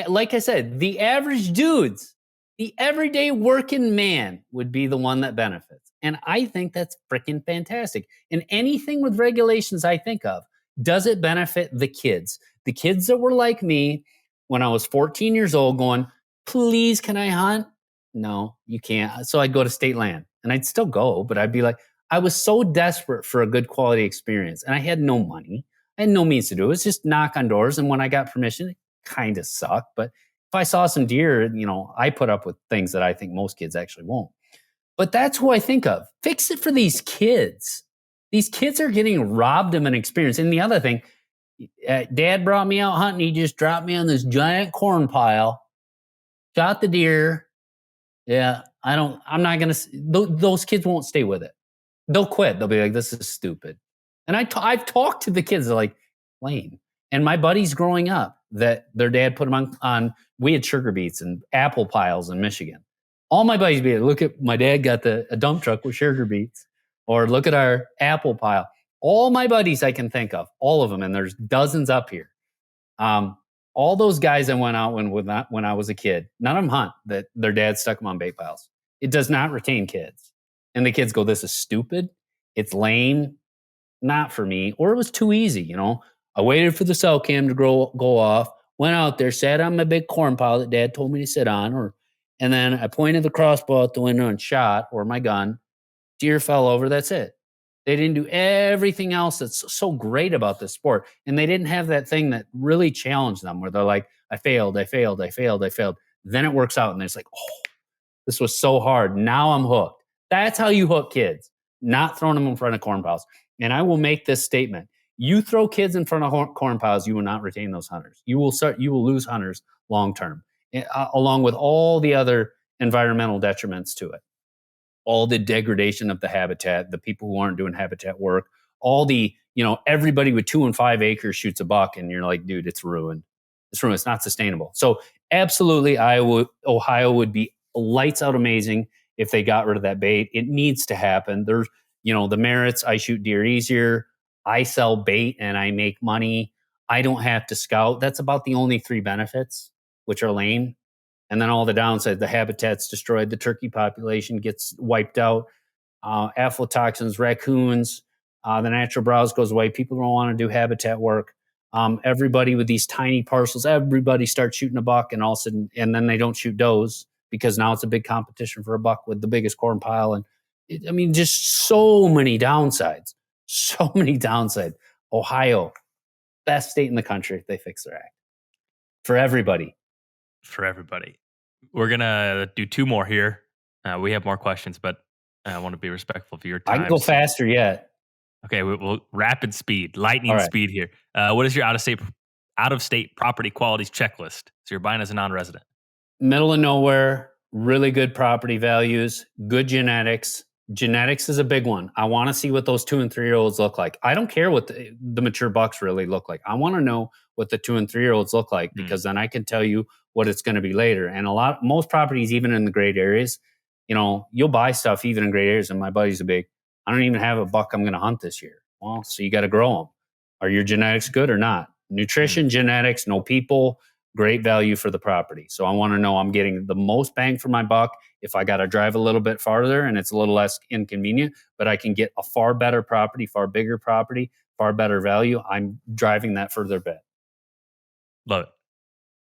like I said, the average dudes, the everyday working man would be the one that benefits. And I think that's freaking fantastic. And anything with regulations I think of, does it benefit the kids? The kids that were like me when I was 14 years old going, please, can I hunt? No, you can't. So I'd go to state land and I'd still go, but I'd be like, I was so desperate for a good quality experience and I had no money. I had no means to do it. It was just knock on doors. And when I got permission, it kind of sucked. But if I saw some deer, I put up with things that I think most kids actually won't. But that's who I think of. Fix it for these kids. These kids are getting robbed of an experience. And the other thing, Dad brought me out hunting. He just dropped me on this giant corn pile, shot the deer. Yeah, I'm not going to, those kids won't stay with it. They'll quit. They'll be like, this is stupid. And I've talked to the kids. They're like, lame. And my buddies growing up, that their dad put them on, we had sugar beets and apple piles in Michigan. All my buddies be like, look at my dad got a dump truck with sugar beets, or look at our apple pile. All my buddies I can think of, all of them, and there's dozens up here. All those guys I went out when I was a kid, none of them hunt, that their dad stuck them on bait piles. It does not retain kids. And the kids go, this is stupid. It's lame. Not for me. Or it was too easy, I waited for the cell cam to go off, went out there, sat on my big corn pile that Dad told me to sit on, and then I pointed the crossbow out the window and shot, or my gun. Deer fell over. That's it. They didn't do everything else that's so great about this sport. And they didn't have that thing that really challenged them where they're like, I failed. Then it works out and it's like, oh, this was so hard. Now I'm hooked. That's how you hook kids, not throwing them in front of corn piles. And I will make this statement. You throw kids in front of corn piles, you will not retain those hunters. You will lose hunters long term, along with all the other environmental detriments to it. All the degradation of the habitat, the people who aren't doing habitat work, all the, everybody with 2 and 5 acres shoots a buck and you're like, dude, it's ruined. It's ruined. It's not sustainable. So absolutely, Ohio would be lights out amazing if they got rid of that bait. It needs to happen. There's, the merits. I shoot deer easier. I sell bait and I make money. I don't have to scout. That's about the only 3 benefits, which are lame. And then all the downsides, the habitat's destroyed, the turkey population gets wiped out, aflatoxins, raccoons, the natural browse goes away. People don't want to do habitat work. Everybody with these tiny parcels, everybody starts shooting a buck and all of a sudden, and then they don't shoot does because now it's a big competition for a buck with the biggest corn pile. And just so many downsides. So many downsides. Ohio, best state in the country if they fix their act. For everybody. We're going to do 2 more here. We have more questions, but I want to be respectful of your time. I can go faster yet. Okay, we'll rapid speed, lightning speed here. What is your out-of-state property qualities checklist? So you're buying as a non-resident. Middle of nowhere, really good property values, good genetics. Genetics is a big one. I want to see what those 2 and 3 year olds look like. I don't care what the mature bucks really look like. I want to know what the 2 and 3 year olds look like, because then I can tell you what it's going to be later. And most properties, even in the great areas, you'll buy stuff even in great areas. And my buddy's I don't even have a buck I'm going to hunt this year. Well, so you got to grow them. Are your genetics good or not? Nutrition, genetics, no people, great value for the property. So I want to know I'm getting the most bang for my buck. If I got to drive a little bit farther and it's a little less inconvenient, but I can get a far better property, far bigger property, far better value, I'm driving that further bit. Love it.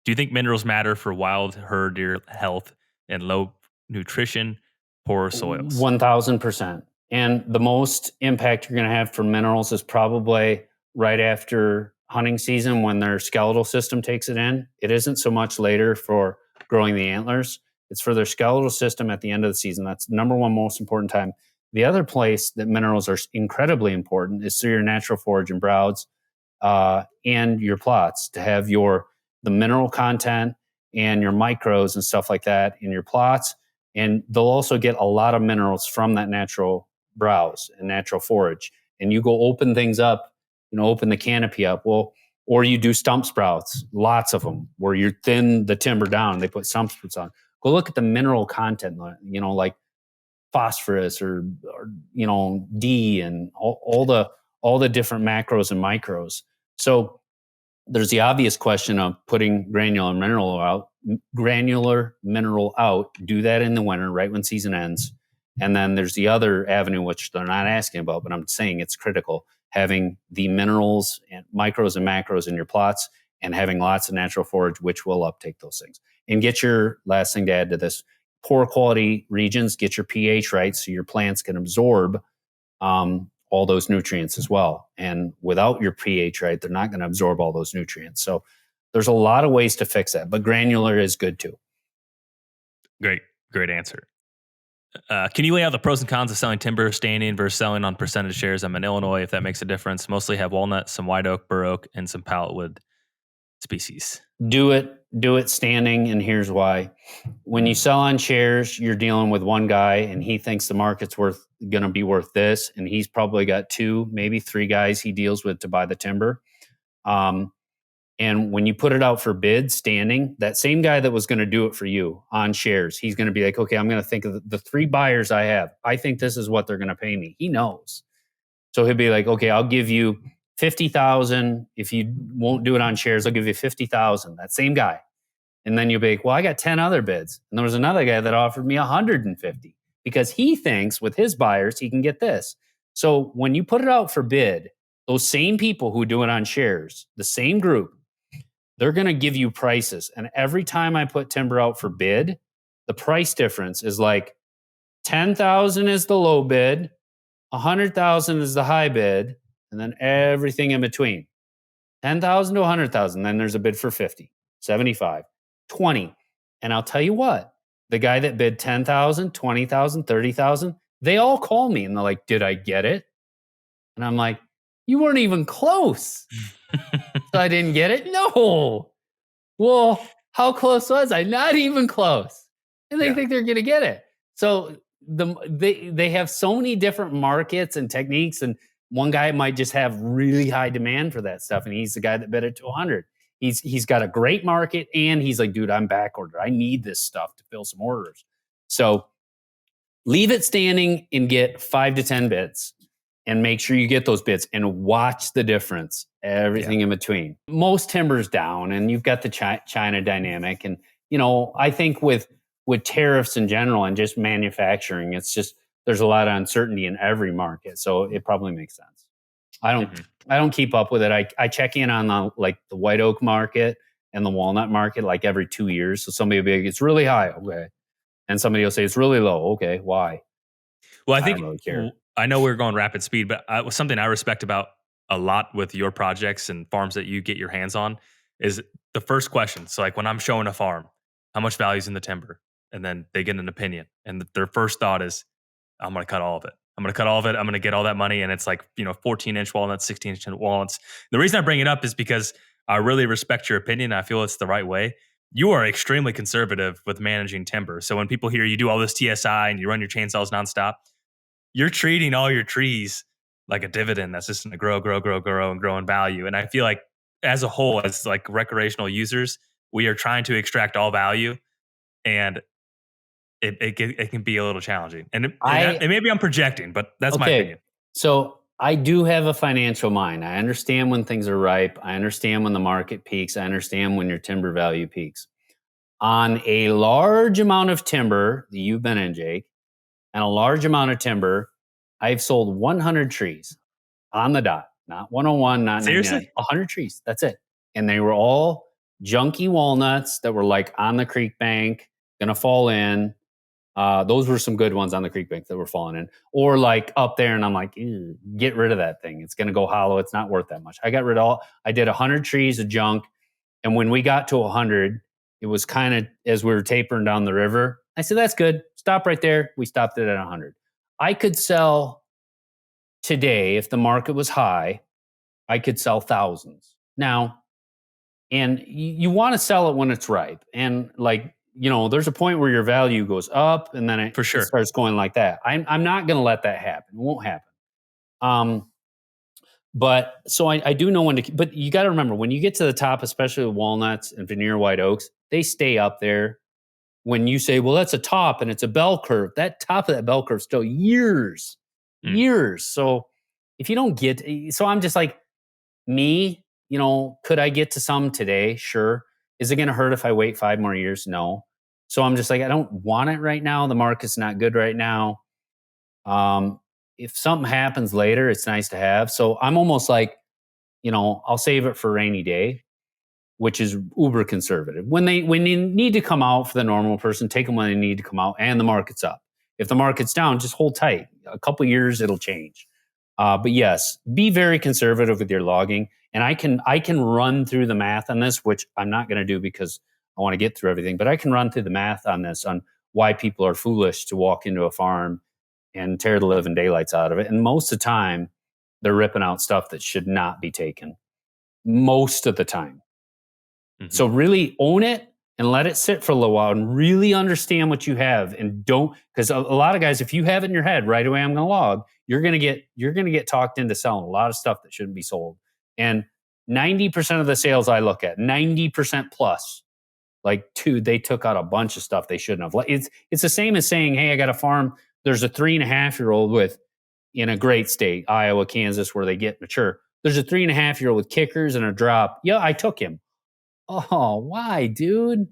Do you think minerals matter for wild herd deer health and low nutrition, poor soils? 1000%. And the most impact you're going to have for minerals is probably right after hunting season when their skeletal system takes it in. It isn't so much later for growing the antlers. It's for their skeletal system at the end of the season. That's number one most important time. The other place that minerals are incredibly important is through your natural forage and browse and your plots, to have the mineral content and your micros and stuff like that in your plots. And they'll also get a lot of minerals from that natural browse and natural forage. And you go open things up, open the canopy up. Well, or you do stump sprouts, lots of them, where you thin the timber down. They put stump sprouts on. Go look at the mineral content, like phosphorus or D and all the different macros and micros. So there's the obvious question of putting granular mineral out. Do that in the winter, right when season ends. And then there's the other avenue, which they're not asking about, but I'm saying it's critical, having the minerals and micros and macros in your plots and having lots of natural forage, which will uptake those things. And get your last thing to add to this, poor quality regions, get your pH right so your plants can absorb all those nutrients as well. And without your pH right, they're not going to absorb all those nutrients. So there's a lot of ways to fix that, but granular is good too. Great answer. Can you lay out the pros and cons of selling timber standing versus selling on percentage shares? I'm in Illinois, if that makes a difference. Mostly have walnut, some white oak, bur oak, and some pallet wood species. Do it standing, and here's why. When you sell on shares, you're dealing with one guy, and he thinks the market's going to be worth this, and he's probably got 2, maybe 3 guys he deals with to buy the timber. And when you put it out for bid standing, that same guy that was going to do it for you on shares, he's going to be like, okay, I'm going to think of the 3 buyers I have. I think this is what they're going to pay me. He knows. So he'll be like, okay, I'll give you 50,000. If you won't do it on shares, I'll give you 50,000. That same guy. And then you'll be like, well, I got 10 other bids. And there was another guy that offered me 150 because he thinks with his buyers, he can get this. So when you put it out for bid, those same people who do it on shares, the same group, they're going to give you prices. And every time I put timber out for bid, the price difference is like 10,000 is the low bid, 100,000 is the high bid, and then everything in between. 10,000 to 100,000. Then there's a bid for 50, 75, 20. And I'll tell you what, the guy that bid 10,000, 20,000, 30,000, they all call me and they're like, did I get it? And I'm like, you weren't even close. So I didn't get it? No. Well, how close was I? Not even close. And they think they're going to get it. So they have so many different markets and techniques, and one guy might just have really high demand for that stuff, and he's the guy that bid it to 100. He's got a great market, and he's like, dude, I'm back ordered. I need this stuff to fill some orders. So leave it standing and get 5 to 10 bids. And make sure you get those bids and watch the difference, everything in between. Most timber's down, and you've got the China dynamic. And, I think with tariffs in general and just manufacturing, it's just, there's a lot of uncertainty in every market. So it probably makes sense. I don't keep up with it. I check in on the white oak market and the walnut market like every 2 years. So somebody will be like, it's really high. Okay. And somebody will say it's really low. Okay. Why? Well, I don't really care. I know we're going rapid speed, but something I respect about a lot with your projects and farms that you get your hands on is the first question. So like when I'm showing a farm, how much value is in the timber? And then they get an opinion. And their first thought is, I'm going to cut all of it. I'm going to cut all of it. I'm going to get all that money. And it's like, 14-inch walnuts, 16-inch walnuts. The reason I bring it up is because I really respect your opinion. I feel it's the right way. You are extremely conservative with managing timber. So when people hear you do all this TSI and you run your chainsaws nonstop, you're treating all your trees like a dividend that's just going to grow and grow in value. And I feel like as a whole, as like recreational users, we are trying to extract all value, and it can be a little challenging. And I maybe I'm projecting, but that's my Okay. opinion. So I do have a financial mind. I understand when things are ripe. I understand when the market peaks. I understand when your timber value peaks. On a large amount of timber that you've been in, Jake, and a large amount of timber, I've sold 100 trees on the dot, not 101, not 99, Seriously? 100 trees. That's it. And they were all junky walnuts that were like on the creek bank, gonna fall in. Those were some good ones on the creek bank that were falling in, or like up there. And I'm like, "Ew, get rid of that thing. It's going to go hollow. It's not worth that much." I got rid of all, I did 100 trees of junk. And when we got to 100, it was kind of as we were tapering down the river. I said, "That's good. Stop right there." We stopped it at 100. I could sell today, if the market was high, I could sell thousands. Now, and you want to sell it when it's ripe. And like, there's a point where your value goes up and then For it sure. starts going like that. I'm not going to let that happen. It won't happen. Um, but so I do know when to, but you got to remember when you get to the top, especially with walnuts and veneer white oaks, they stay up there. When you say, well, that's a top and it's a bell curve, that top of that bell curve still years, Mm. years. So if you don't get, so I'm just like, me, could I get to some today? Sure. Is it going to hurt if I wait 5 more years? No. So I'm just like, I don't want it right now. The market's not good right now. If something happens later, it's nice to have. So I'm almost like, I'll save it for a rainy day, which is uber conservative. When you need to come out for the normal person, take them when they need to come out, and the market's up. If the market's down, just hold tight. A couple years, it'll change. But yes, be very conservative with your logging. And I can run through the math on this, which I'm not going to do because I want to get through everything. But I can run through the math on this, on why people are foolish to walk into a farm and tear the living daylights out of it. And most of the time, they're ripping out stuff that should not be taken. Most of the time. Mhm. So really own it and let it sit for a little while and really understand what you have, and don't, because a lot of guys, if you have it in your head right away, I'm going to log, you're going to get talked into selling a lot of stuff that shouldn't be sold. And 90% of the sales I look at, 90% plus, like, dude, they took out a bunch of stuff they shouldn't have. Like, it's the same as saying, hey, I got a farm. There's a 3.5-year-old with, in a great state, Iowa, Kansas, where they get mature. There's a 3.5-year-old with kickers and a drop. Yeah, I took him. Oh, why, dude?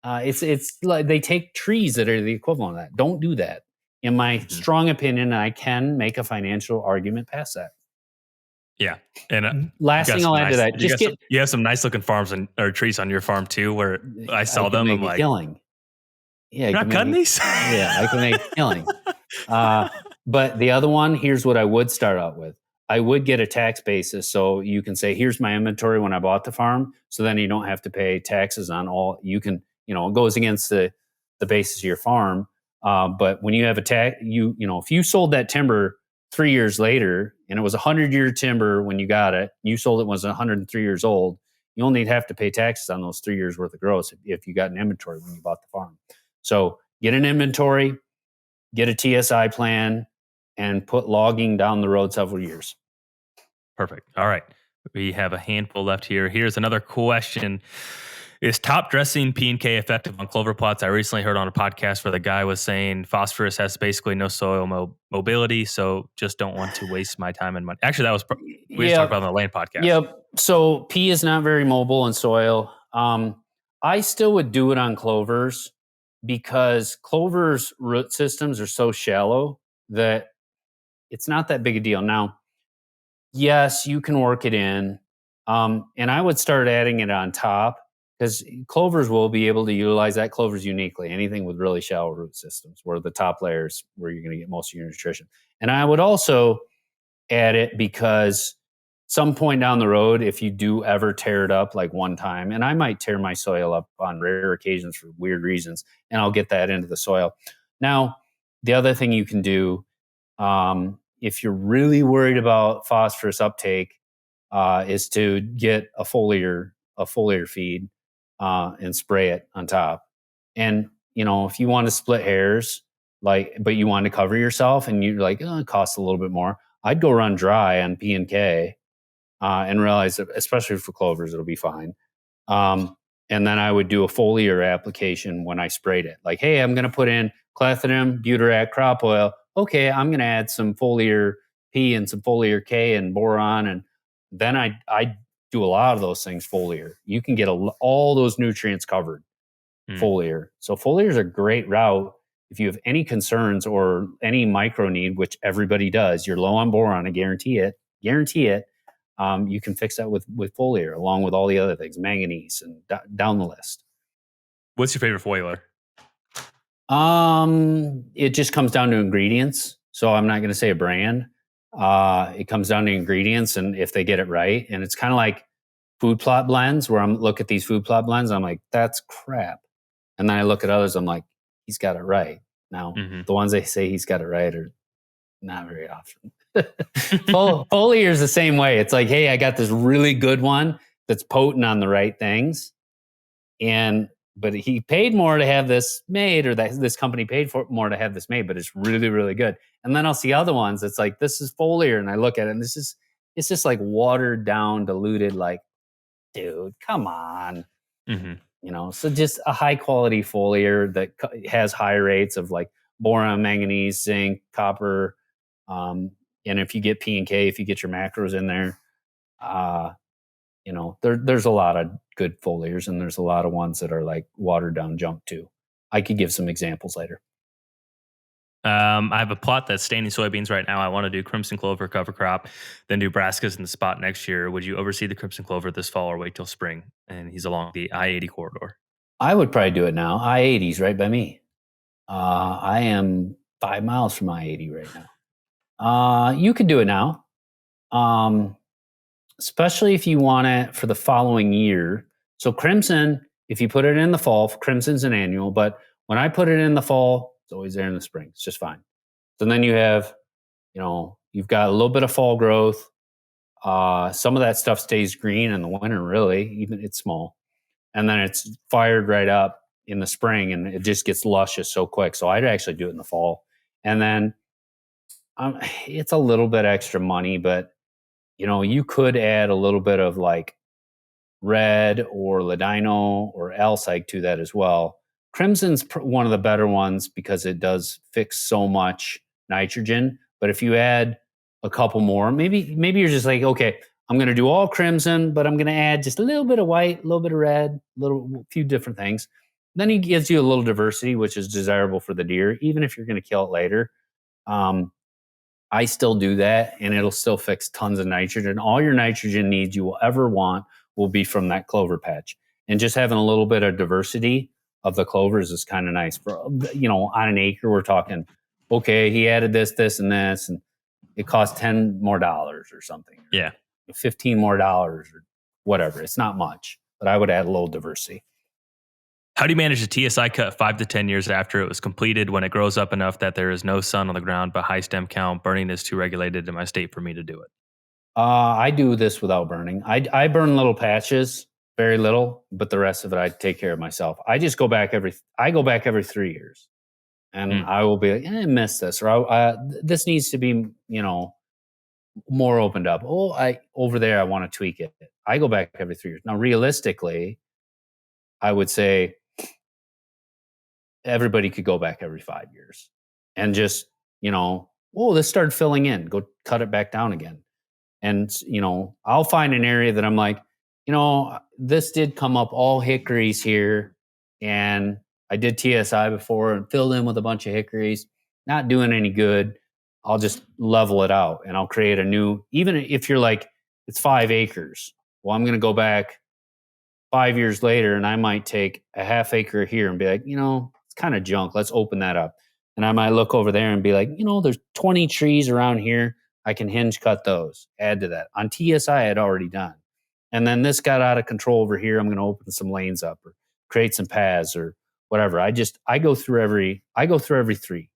It's like they take trees that are the equivalent of that. Don't do that. In my Mhm. strong opinion, I can make a financial argument past that. Yeah. And Last thing I'll add to that, just get, you have some nice looking farms or trees on your farm too, where I I saw can them. I'm make a like, killing. Yeah, I you're can not make cutting a, these? yeah, I can make a killing. But the other one, here's what I would start out with. I would get a tax basis, so you can say, here's my inventory when I bought the farm. So then you don't have to pay taxes on all. You can, it goes against the basis of your farm. But when you have a tax, if you sold that timber 3 years later and it was 100-year timber when you got it, you sold it when it was 103 years old, you only have to pay taxes on those 3 years worth of gross if you got an inventory when you bought the farm. So get an inventory, get a TSI plan, and put logging down the road several years. Perfect. All right. We have a handful left here. Here's another question. Is top dressing P&K effective on clover plots? I recently heard on a podcast where the guy was saying phosphorus has basically no soil mobility, so just don't want to waste my time and money. Actually, that was we just talked about it on the land podcast. Yep. So P is not very mobile in soil. I still would do it on clovers because clovers' root systems are so shallow that it's not that big a deal. Now, yes, you can work it in. And I would start adding it on top because clovers will be able to utilize that. Clovers uniquely, anything with really shallow root systems, where the top layers where you're going to get most of your nutrition. And I would also add it because some point down the road, if you do ever tear it up like one time, and I might tear my soil up on rare occasions for weird reasons, and I'll get that into the soil. Now, the other thing you can do, if you're really worried about phosphorus uptake, is to get a foliar feed and spray it on top. And if you want to split hairs, but you want to cover yourself, and you're like, it costs a little bit more, I'd go run dry on P&K and realized that, especially for clovers, it'll be fine. And then I would do a foliar application when I sprayed it. Like, hey, I'm going to put in clethodim, butyrate, crop oil. Okay, I'm going to add some foliar P and some foliar K and boron. And then I do a lot of those things foliar. You can get all those nutrients covered foliar. So foliar is a great route if you have any concerns or any micro need, which everybody does. You're low on boron, I guarantee it. You can fix that with foliar along with all the other things, manganese and down the list. What's your favorite foliar? It just comes down to ingredients. So I'm not going to say a brand. It comes down to ingredients and if they get it right. And it's kind of like food plot blends where I'm look at these food plot blends. I'm like, that's crap. And then I look at others. I'm like, he's got it right. Now, the ones they say he's got it right are not very often. Foliar is the same way. It's like, hey, I got this really good one that's potent on the right things. But he paid more to have this made, or this company paid for more to have this made, but it's really, really good. And then I'll see other ones. It's like, this is foliar. And I look at it and it's just like watered down, diluted, like, dude, come on. So just a high quality foliar that has high rates of like boron, manganese, zinc, copper. And if you get P and K, if you get your macros in there, there's a lot of good foliars and there's a lot of ones that are like watered down junk too. I could give some examples later. I have a plot that's standing soybeans right now. I want to do crimson clover cover crop, then do brassicas in the spot next year. Would you oversee the crimson clover this fall or wait till spring? And he's along the I-80 corridor. I would probably do it now. I-80's right by me. I am 5 miles from I-80 right now. You could do it now. Especially if you want it for the following year. So crimson, if you put it in the fall, crimson's an annual, but when I put it in the fall, it's always there in the spring. It's just fine. So then you have, you've got a little bit of fall growth. Some of that stuff stays green in the winter, really, even it's small. And then it's fired right up in the spring and it just gets luscious so quick. So I'd actually do it in the fall. And then it's a little bit extra money, but you could add a little bit of like red or ladino or alsike to that as well. Crimson's one of the better ones because it does fix so much nitrogen. But if you add a couple more, maybe you're just like, okay, I'm going to do all crimson, but I'm going to add just a little bit of white, a little bit of red, a few different things. Then he gives you a little diversity, which is desirable for the deer, even if you're going to kill it later. I still do that, and it'll still fix tons of nitrogen. All your nitrogen needs you will ever want will be from that clover patch. And just having a little bit of diversity of the clovers is kind of nice. For on an acre, we're talking, okay, he added this, and this, and it costs $10 more or something. Yeah. $15 more or whatever. It's not much, but I would add a little diversity. How do you manage a TSI cut 5 to 10 years after it was completed when it grows up enough that there is no sun on the ground but high stem count? Burning is too regulated in my state for me to do it. I do this without burning. I burn little patches, very little, but the rest of it I take care of myself. I just go back every 3 years, and I will be like, I missed this, or this needs to be more opened up. Over there I want to tweak it. I go back every 3 years. Now realistically, I would say everybody could go back every 5 years and just, this started filling in, go cut it back down again. And, I'll find an area that I'm like, this did come up all hickories here. And I did TSI before and filled in with a bunch of hickories, not doing any good. I'll just level it out and I'll create a new, even if you're like, it's 5 acres. Well, I'm going to go back 5 years later and I might take a half acre here and be like, it's kind of junk. Let's open that up. And I might look over there and be like, there's 20 trees around here. I can hinge cut those, add to that. On TSI, I had already done. And then this got out of control over here. I'm going to open some lanes up or create some paths or whatever. I go through every 3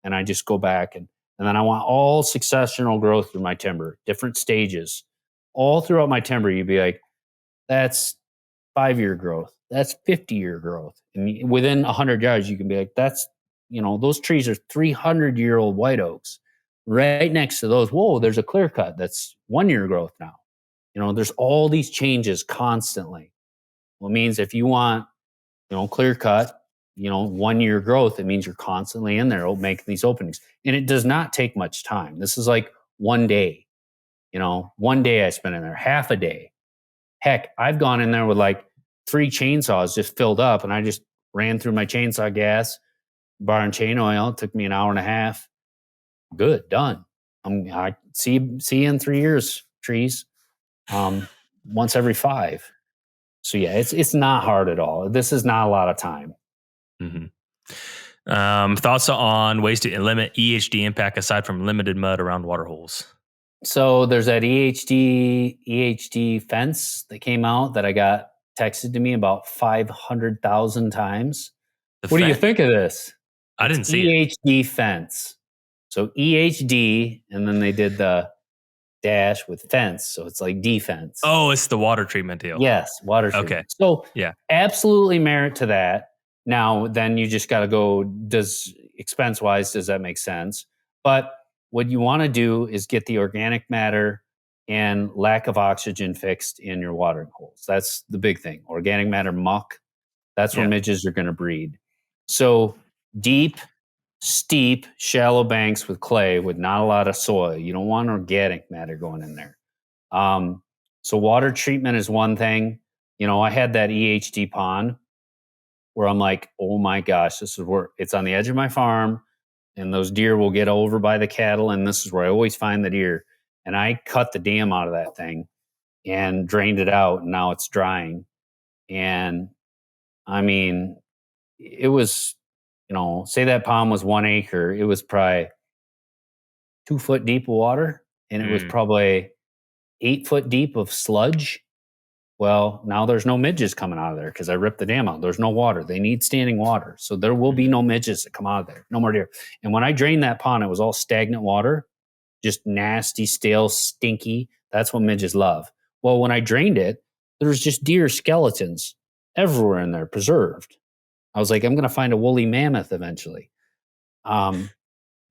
and I just go back and then I want all successional growth through my timber, different stages. All throughout my timber, you'd be like, that's 5-year growth. That's 50-year growth. And within 100 yards, you can be like, that's, those trees are 300-year-old white oaks. Right next to those, whoa, there's a clear cut that's 1-year growth now. There's all these changes constantly. Well, it means if you want, clear cut, 1 year growth, it means you're constantly in there making these openings. And it does not take much time. This is like one day, 1 day I spent in there, half a day. Heck, I've gone in there with like 3 chainsaws just filled up, and I just ran through my chainsaw gas, bar and chain oil. It took me an hour and a half. Good, done. I see you in 3 years, trees. Once every 5. So yeah, it's not hard at all. This is not a lot of time. Thoughts on ways to limit EHD impact aside from limited mud around water holes? So there's that EHD fence that came out that I got texted to me about 500,000 times. What do you think of this? I didn't see it. EHD fence. So EHD, and then they did the dash with fence. So it's like defense. Oh, it's the water treatment deal. Yes, water treatment. Okay. So yeah, absolutely merit to that. Now, then you just got to go, expense wise, does that make sense? But what you want to do is get the organic matter and lack of oxygen fixed in your watering holes. That's the big thing. Organic matter muck, that's where midges are going to breed. So deep, steep, shallow banks with clay with not a lot of soil. You don't want organic matter going in there. So water treatment is one thing. I had that EHD pond where I'm like, oh my gosh, this is where it's on the edge of my farm, and those deer will get over by the cattle, and this is where I always find the deer. And I cut the dam out of that thing and drained it out, and now it's drying. And I mean, it was, say that pond was 1 acre, it was probably 2 foot deep of water, and it was probably 8 foot deep of sludge. Well, now there's no midges coming out of there because I ripped the dam out. There's no water. They need standing water. So there will be no midges that come out of there. No more deer. And when I drained that pond, it was all stagnant water, just nasty, stale, stinky. That's what midges love. Well, when I drained it, there was just deer skeletons everywhere in there, preserved. I was like, I'm going to find a woolly mammoth eventually. I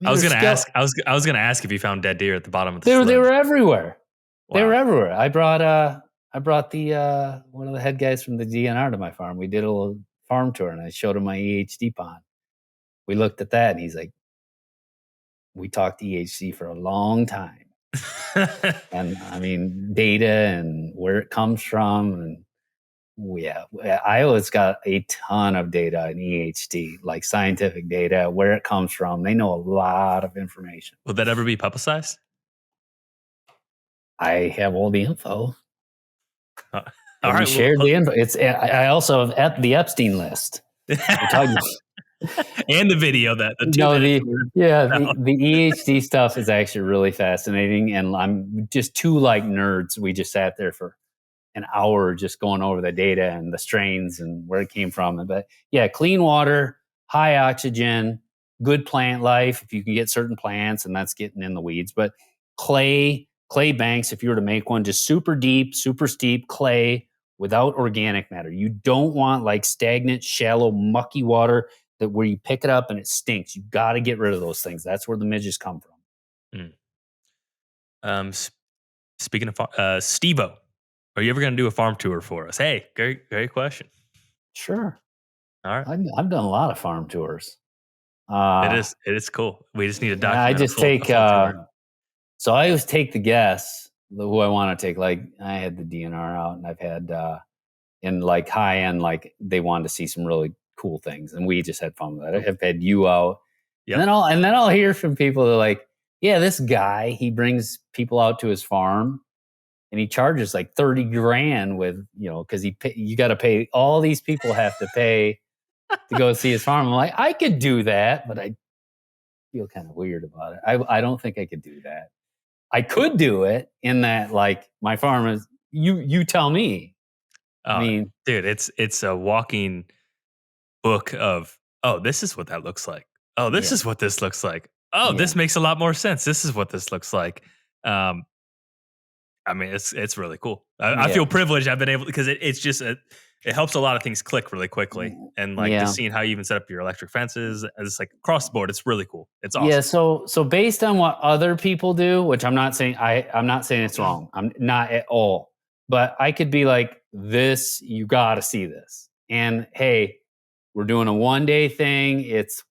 was going to ask if you found dead deer at the bottom of the They were everywhere. Wow. They were everywhere. I brought the one of the head guys from the DNR to my farm. We did a little farm tour, and I showed him my EHD pond. We looked at that, and he's like, we talked EHD for a long time. And I mean, data and where it comes from. And yeah, Iowa's got a ton of data on EHD, like scientific data, where it comes from. They know a lot of information. Will that ever be publicized? I have all the info. All right, shared the info. I also have the Epstein list. And the video the EHD stuff is actually really fascinating, and I'm just two like nerds. We just sat there for an hour just going over the data and the strains and where it came from. But yeah, clean water, high oxygen, good plant life if you can get certain plants, and that's getting in the weeds. But clay banks, if you were to make one, just super deep, super steep clay without organic matter. You don't want like stagnant, shallow, mucky water that where you pick it up and it stinks. You got to get rid of those things. That's where the midges come from. Speaking of Steve-O, are you ever going to do a farm tour for us? Hey, great question. Sure. All right. I've done a lot of farm tours. It is cool. We just need to document. I just take. So I always take the guests who I want to take. Like I had the DNR out, and I've had in like high end, like they wanted to see some really cool things, and we just had fun with that. I've had you out, and then I'll hear from people that are like, yeah, this guy, he brings people out to his farm, and he charges like $30,000 with because you got to pay. All these people have to pay to go see his farm. I'm like, I could do that, but I feel kind of weird about it. I don't think I could do that. I could do it in that, like, my farm is, you tell me. I mean, dude, it's a walking book of, oh, this is what that looks like. Oh, this is what this looks like. Oh, this makes a lot more sense. This is what this looks like. I mean, it's really cool. I feel privileged. I've been able, because it's just it helps a lot of things click really quickly, and like just seeing how you even set up your electric fences, it's like across the board. It's really cool. It's awesome. Yeah. So based on what other people do, which I'm not saying it's wrong. I'm not at all. But I could be like, this, you got to see this. And hey, we're doing a 1-day thing. It's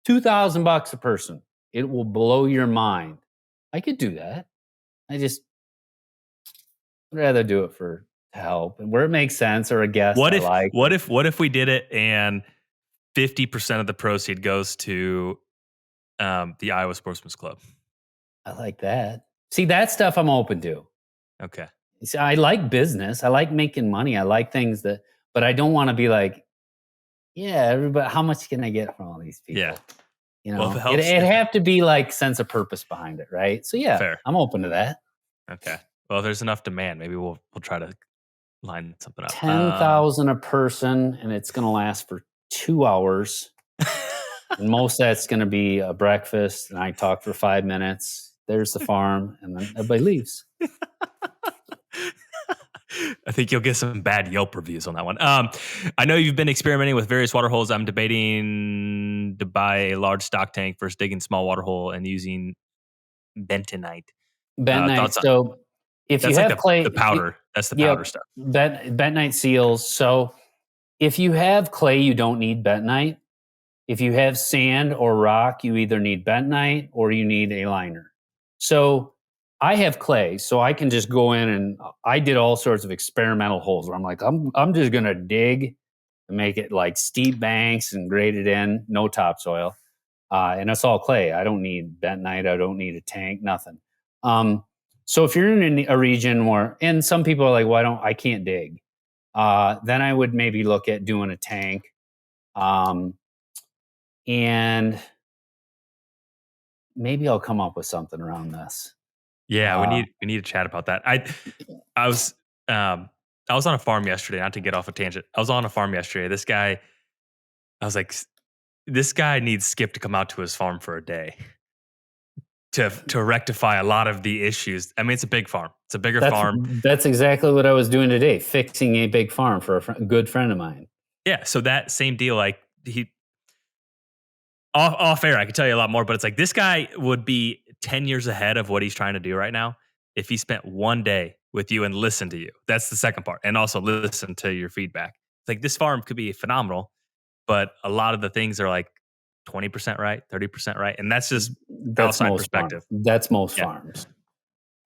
$2,000 a person. It will blow your mind. I could do that. I just would rather do it for help and where it makes sense or a guest What I if like. what if we did it and 50% of the proceed goes to the Iowa Sportsman's Club? I like that. See, that stuff I'm open to. Okay. See, I like business. I like making money. I like things that, but I don't want to be like, yeah, everybody, how much can I get from all these people? Yeah. You Well, if it know, helps, it'd have to be like sense of purpose behind it, right? So yeah, fair. I'm open to that. Okay. Well, if there's enough demand, maybe we'll try to line something up. 10,000 a person, and it's going to last for 2 hours. And most of that's going to be a breakfast, and I talk for 5 minutes. There's the farm, and then everybody leaves. I think you'll get some bad Yelp reviews on that one. I know you've been experimenting with various water holes. I'm debating to buy a large stock tank versus digging small water hole and using bentonite. Bentonite. Thoughts on So if you that's like have clay, the powder. That's the yeah, powder stuff. bentonite seals. So if you have clay, you don't need bentonite. If you have sand or rock, you either need bentonite or you need a liner. So I have clay, so I can just go in and I did all sorts of experimental holes where I'm like, I'm just gonna dig and make it like steep banks and grade it in, no topsoil. And it's all clay. I don't need bentonite. I don't need a tank, nothing. So if you're in a region where, and some people are like, I can't dig. Then I would maybe look at doing a tank. And maybe I'll come up with something around this. Yeah, Uh, we need to chat about that. I was I was on a farm yesterday. Not to get off a tangent. I was on a farm yesterday. This guy, I was like, this guy needs Skip to come out to his farm for a day to rectify a lot of the issues. I mean, it's a big farm. It's a bigger farm. that's exactly what I was doing today, fixing a big farm for a good friend of mine. Yeah. So that same deal, like he off air, I could tell you a lot more, but it's like this guy would be 10 years ahead of what he's trying to do right now if he spent one day with you and listened to you. That's the second part. And also listen to your feedback. It's like this farm could be phenomenal, but a lot of the things are like 20% right, 30% right. And that's just That's outside most perspective. That's most Yeah. farms.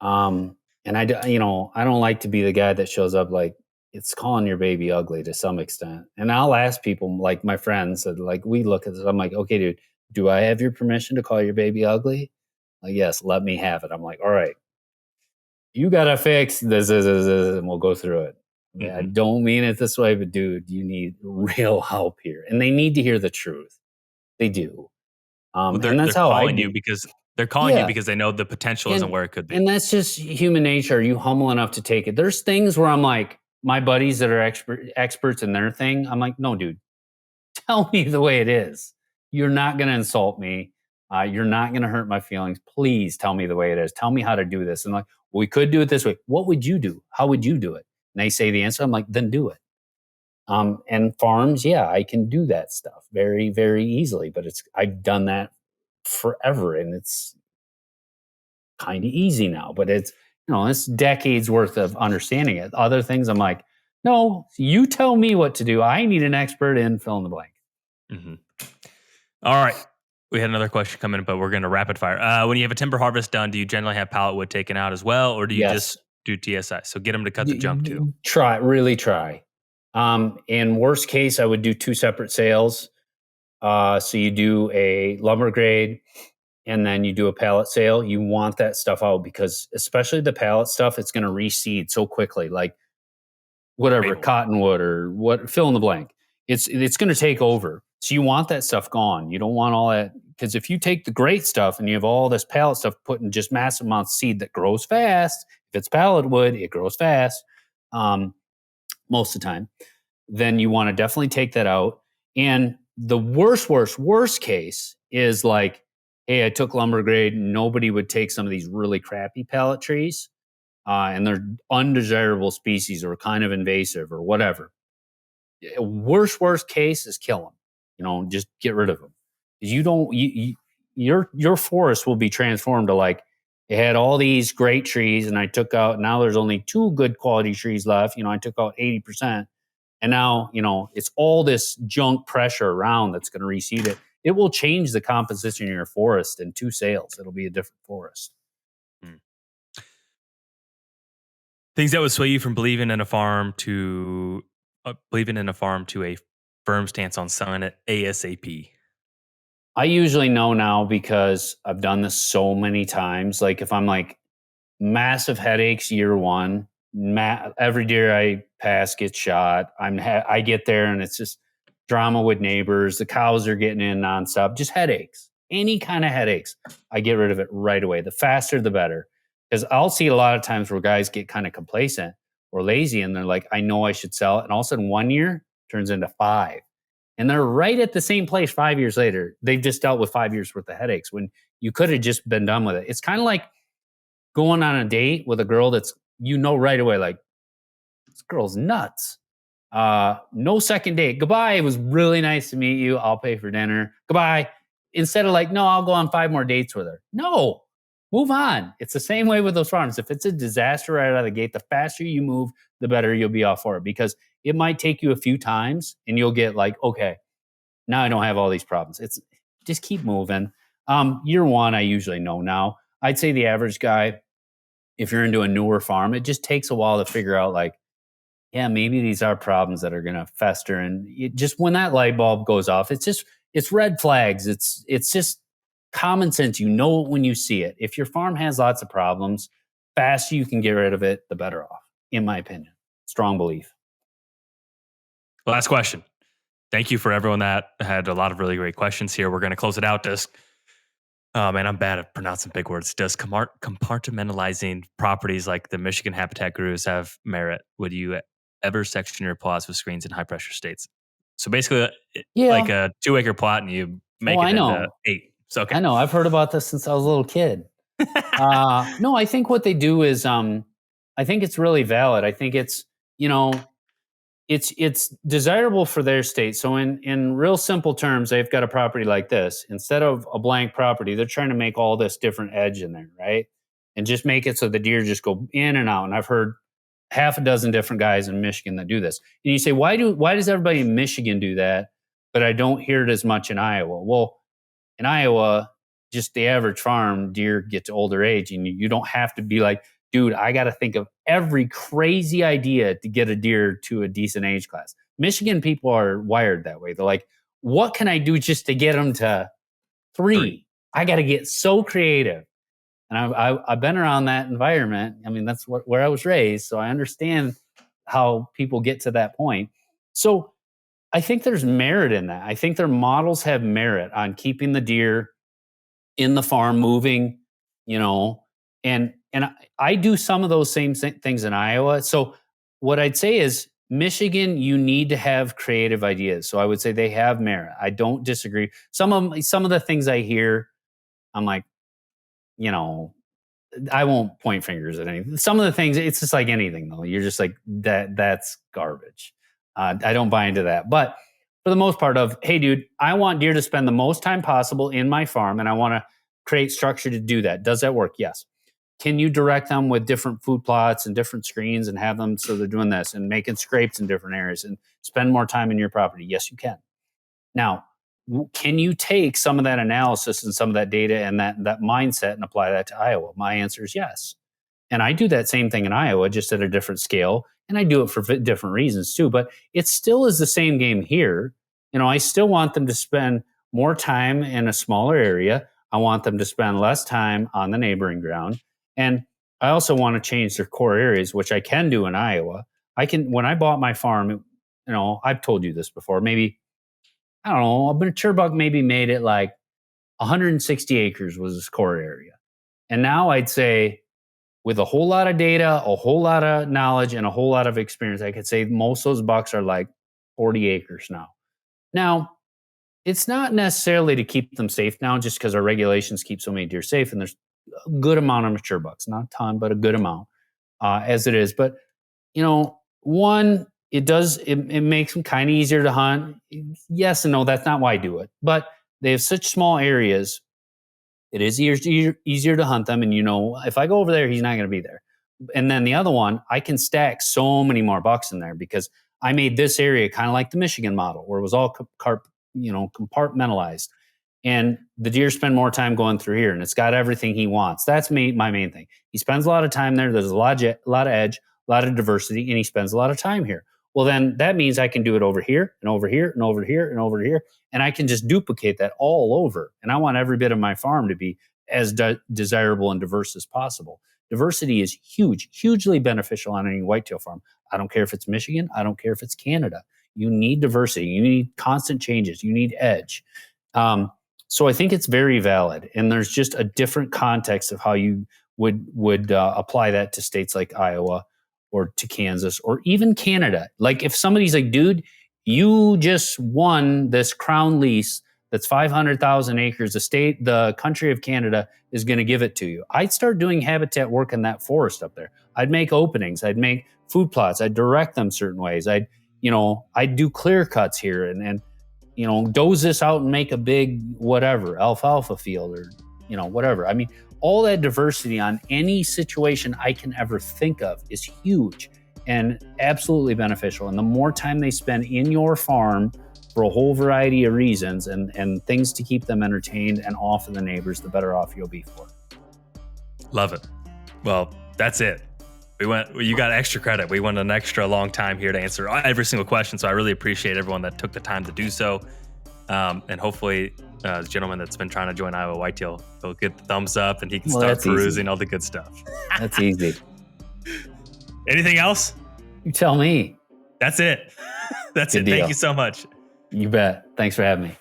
And I don't like to be the guy that shows up like it's calling your baby ugly to some extent. And I'll ask people, like my friends, that like we look at this. I'm like, okay, dude, do I have your permission to call your baby ugly? Like, yes, let me have it. I'm like, all right, you gotta fix this, and we'll go through it. I Mhm. don't mean it this way, but dude, you need real help here, and they need to hear the truth. They do, Well, and they're that's how I calling you do. because they're calling you Yeah, because they know the potential isn't and where it could be. and that's just human nature. Are you humble enough to take it? There's things where I'm like, my buddies that are experts in their thing. I'm like, no, dude, tell me the way it is. You're not going to insult me. You're not going to hurt my feelings. Please tell me the way it is. Tell me how to do this. And like, we could do it this way. What would you do? How would you do it? And they say the answer. I'm like, then do it. And farms, yeah, I can do that stuff very, very easily. But I've done that forever, and it's kind of easy now. But it's decades worth of understanding it. Other things, I'm like, no, you tell me what to do. I need an expert in fill in the blank. Mhm. All right. We had another question come in, but we're going to rapid fire. When you have a timber harvest done, do you generally have pallet wood taken out as well, or do you Yes. just do TSI? So get them to cut the junk too. Really try. In worst case, I would do 2 separate sales. So you do a lumber grade and then you do a pallet sale. You want that stuff out because especially the pallet stuff, it's going to reseed so quickly. Like whatever, Maple. cottonwood or what, fill in the blank. It's going to take over. So you want that stuff gone. You don't want all that, because if you take the great stuff and you have all this pallet stuff put in just massive amounts of seed that grows fast, if it's pallet wood, it grows fast most of the time, then you want to definitely take that out. And the worst case is like, hey, I took lumber grade. Nobody would take some of these really crappy pallet trees, and they're undesirable species or kind of invasive or whatever. Worst case is kill them. Just get rid of them. You don't. Your forest will be transformed to like It had all these great trees, and I took out, now there's only 2 good quality trees left. I took out 80%. And now, it's all this junk pressure around that's going to reseed it. It will change the composition of your forest in 2 sales. It'll be a different forest. Hmm. Things that would sway you from believing in a farm to a firm stance on selling it ASAP. I usually know now because I've done this so many times. Like if I'm like massive headaches year one, every deer I pass gets shot. I get there and it's just drama with neighbors. The cows are getting in nonstop. Just headaches. Any kind of headaches, I get rid of it right away. The faster, the better. Because I'll see a lot of times where guys get kind of complacent or lazy, and they're like, "I know I should sell it," and all of a sudden, 1 year turns into 5. And they're right at the same place 5 years later. They've just dealt with 5 years worth of headaches when you could have just been done with it. It's kind of like going on a date with a girl that's, right away, like, this girl's nuts. No second date. Goodbye. It was really nice to meet you. I'll pay for dinner. Goodbye. Instead of like, no, I'll go on 5 more dates with her. No, move on. It's the same way with those farms. If it's a disaster right out of the gate, the faster you move, the better you'll be off for it, because it might take you a few times and you'll get like, okay, now I don't have all these problems. It's just keep moving. Year one, I usually know now. I'd say the average guy, if you're into a newer farm, it just takes a while to figure out like, yeah, maybe these are problems that are going to fester. And just when that light bulb goes off, it's red flags. It's just common sense. You know it when you see it. If your farm has lots of problems, faster you can get rid of it, the better off, in my opinion. Strong belief. Last question. Thank you for everyone that had a lot of really great questions here. We're going to close it out. Oh man, I'm bad at pronouncing big words. Does compartmentalizing properties like the Michigan Habitat Gurus have merit? Would you ever section your plots with screens in high pressure states? So basically, like Yeah. a 2-acre plot, and you make Oh, it I into know. 8. So okay. I know. I've heard about this since I was a little kid. No, I think what they do is, I think it's really valid. I think it's, you know, it's desirable for their state. So in real simple terms, they've got a property like this. Instead of a blank property, they're trying to make all this different edge in there, right? And just make it so the deer just go in and out. And I've heard half a dozen different guys in Michigan that do this. And you say, why does everybody in Michigan do that, but I don't hear it as much in Iowa? Well, in Iowa, just the average farm deer get to older age, and you don't have to be like, dude, I got to think of every crazy idea to get a deer to a decent age class. Michigan people are wired that way. They're like, what can I do just to get them to 3? I got to get so creative. And I've been around that environment. I mean, that's where I was raised. So I understand how people get to that point. So I think there's merit in that. I think their models have merit on keeping the deer in the farm moving, and I do some of those same things in Iowa. So what I'd say is Michigan, you need to have creative ideas. So I would say they have merit. I don't disagree. Some of the things I hear, I'm like, you know, I won't point fingers at anything. Some of the things, it's just like anything though. You're just like that's garbage. I don't buy into that. But for the most part of, hey dude, I want deer to spend the most time possible in my farm, and I want to create structure to do that. Does that work? Yes. Can you direct them with different food plots and different screens and have them so they're doing this and making scrapes in different areas and spend more time in your property? Yes, you can. Now, can you take some of that analysis and some of that data and that mindset and apply that to Iowa? My answer is yes. And I do that same thing in Iowa, just at a different scale. And I do it for different reasons too. But it still is the same game here. I still want them to spend more time in a smaller area. I want them to spend less time on the neighboring ground. And I also want to change their core areas, which I can do in Iowa. When I bought my farm, I've told you this before, maybe, I don't know, a mature buck maybe made it like 160 acres was his core area. And now I'd say, with a whole lot of data, a whole lot of knowledge, and a whole lot of experience, I could say most of those bucks are like 40 acres now. Now, it's not necessarily to keep them safe now, just because our regulations keep so many deer safe, and there's a good amount of mature bucks, not a ton, but a good amount as it is. But, one, it makes them kind of easier to hunt. Yes and no, that's not why I do it. But they have such small areas. It is easier to hunt them. And, if I go over there, he's not going to be there. And then the other one, I can stack so many more bucks in there because I made this area kind of like the Michigan model where it was all compartmentalized. And the deer spend more time going through here, and it's got everything he wants. That's my main thing. He spends a lot of time there. There's a lot of edge, a lot of diversity, and he spends a lot of time here. Well, then that means I can do it over here and over here and over here and over here, and I can just duplicate that all over. And I want every bit of my farm to be as desirable and diverse as possible. Diversity is hugely beneficial on any whitetail farm. I don't care if it's Michigan. I don't care if it's Canada. You need diversity. You need constant changes. You need edge. So I think it's very valid, and there's just a different context of how you would apply that to states like Iowa or to Kansas or even Canada. Like if somebody's like, dude, you just won this crown lease that's 500,000 acres. The country of Canada is going to give it to you. I'd start doing habitat work in that forest up there. I'd make openings. I'd make food plots. I'd direct them certain ways. I'd do clear cuts here and doze this out and make a big whatever, alfalfa field or, whatever. I mean, all that diversity on any situation I can ever think of is huge and absolutely beneficial. And the more time they spend in your farm for a whole variety of reasons and things to keep them entertained and off of the neighbors, the better off you'll be for it. Love it. Well, that's it. You got extra credit. We went an extra long time here to answer every single question. So I really appreciate everyone that took the time to do so. And hopefully the gentleman that's been trying to join Iowa Whitetail will get the thumbs up and he can start perusing all the good stuff. That's easy. Anything else? You tell me. That's it. That's Good it. deal. Thank you so much. You bet. Thanks for having me.